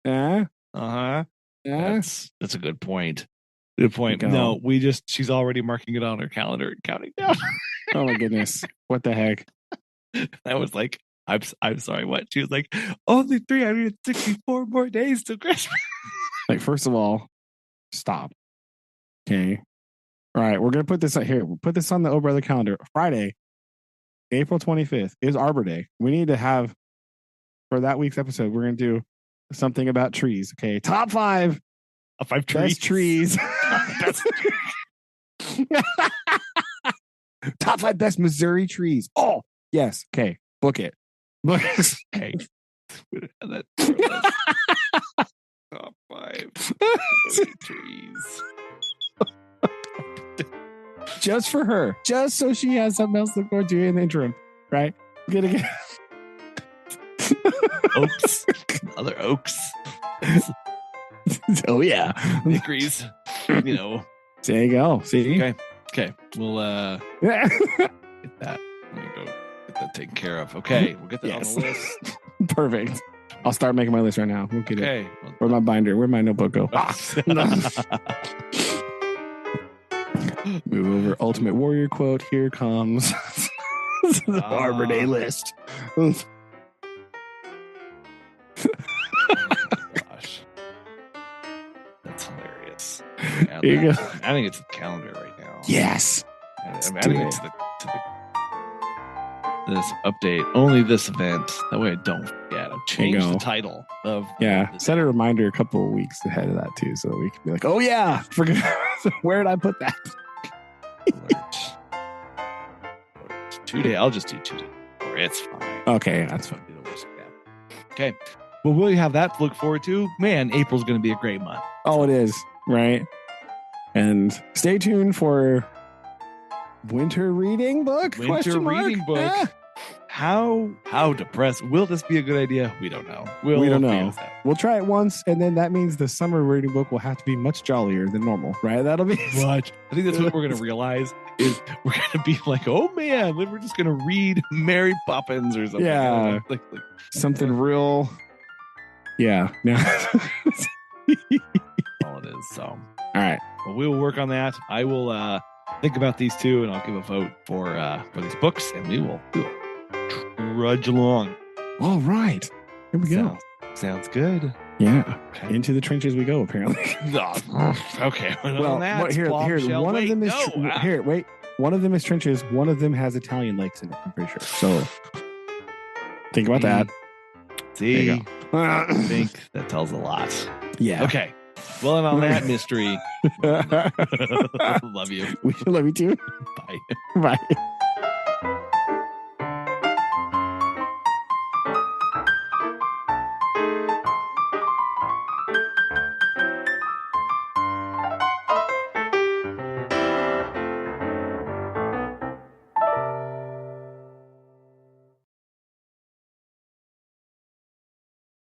[SPEAKER 1] That's a good point. Good point. No, she's already marking it on her calendar and counting down.
[SPEAKER 2] Oh my goodness. What the heck?
[SPEAKER 1] I was like, I'm sorry, what? She was like, only 364 more days to Christmas.
[SPEAKER 2] Like, first of all, stop. Okay. All right, we're gonna put this out here. We'll put this on the Oh Brother calendar. Friday, April 25th is Arbor Day. We need to have for that week's episode, we're gonna do something about trees. Okay, top 5
[SPEAKER 1] 5
[SPEAKER 2] best trees. Top 5 best Missouri trees. Oh, yes. Okay, book it.
[SPEAKER 1] Okay. Top 5 trees.
[SPEAKER 2] Just for her. Just so she has something else to look forward to in the interim. Right? Gonna get
[SPEAKER 1] Oaks. Other oaks.
[SPEAKER 2] Oh, yeah.
[SPEAKER 1] Hickories. There
[SPEAKER 2] you go. See?
[SPEAKER 1] Okay. We'll
[SPEAKER 2] Yeah.
[SPEAKER 1] get that. Let me go get that taken care of. Okay. We'll get that on the list.
[SPEAKER 2] Perfect. I'll start making my list right now. We'll get it.
[SPEAKER 1] Well,
[SPEAKER 2] Where'd my binder? Where'd my notebook go? Move over. Ultimate Warrior quote. Here comes the Arbor Day list.
[SPEAKER 1] Gosh. That's hilarious.
[SPEAKER 2] Here you go.
[SPEAKER 1] I'm adding it to the calendar right now.
[SPEAKER 2] Yes.
[SPEAKER 1] I'm adding it to this update. Only this event. That way I don't forget. I've changed the title of.
[SPEAKER 2] Yeah. Set a reminder a couple of weeks ahead of that too, so we can be like, oh yeah, forget. Where did I put that?
[SPEAKER 1] 2 day. I'll just do 2 days. It's fine.
[SPEAKER 2] Okay, that's fine.
[SPEAKER 1] Okay. Well, will you have that to look forward to? Man, April's going to be a great month.
[SPEAKER 2] Oh, it is. Right. And stay tuned for winter reading book.
[SPEAKER 1] Winter reading book.
[SPEAKER 2] Yeah.
[SPEAKER 1] How depressed. Will this be a good idea? We don't know.
[SPEAKER 2] We don't know. We'll try it once, and then that means the summer reading book will have to be much jollier than normal, right? That'll be
[SPEAKER 1] much. I think that's what we're going to realize is we're going to be like, oh man, we're just going to read Mary Poppins or something.
[SPEAKER 2] Yeah.
[SPEAKER 1] Like
[SPEAKER 2] something real. Yeah.
[SPEAKER 1] All it is. So, all
[SPEAKER 2] right.
[SPEAKER 1] Well, we will work on that. I will think about these two, and I'll give a vote for these books, and we will trudge along.
[SPEAKER 2] All right. Here we go.
[SPEAKER 1] Sounds good.
[SPEAKER 2] Yeah.
[SPEAKER 1] Okay.
[SPEAKER 2] Into the trenches we go, apparently.
[SPEAKER 1] Okay.
[SPEAKER 2] Well, here, one of them is wait. One of them is trenches. One of them has Italian lakes in it, I'm pretty sure. So think about that.
[SPEAKER 1] See, I think that tells a lot.
[SPEAKER 2] Yeah.
[SPEAKER 1] Okay. Well, and on that mystery, love you.
[SPEAKER 2] We love you too.
[SPEAKER 1] Bye.
[SPEAKER 2] Bye.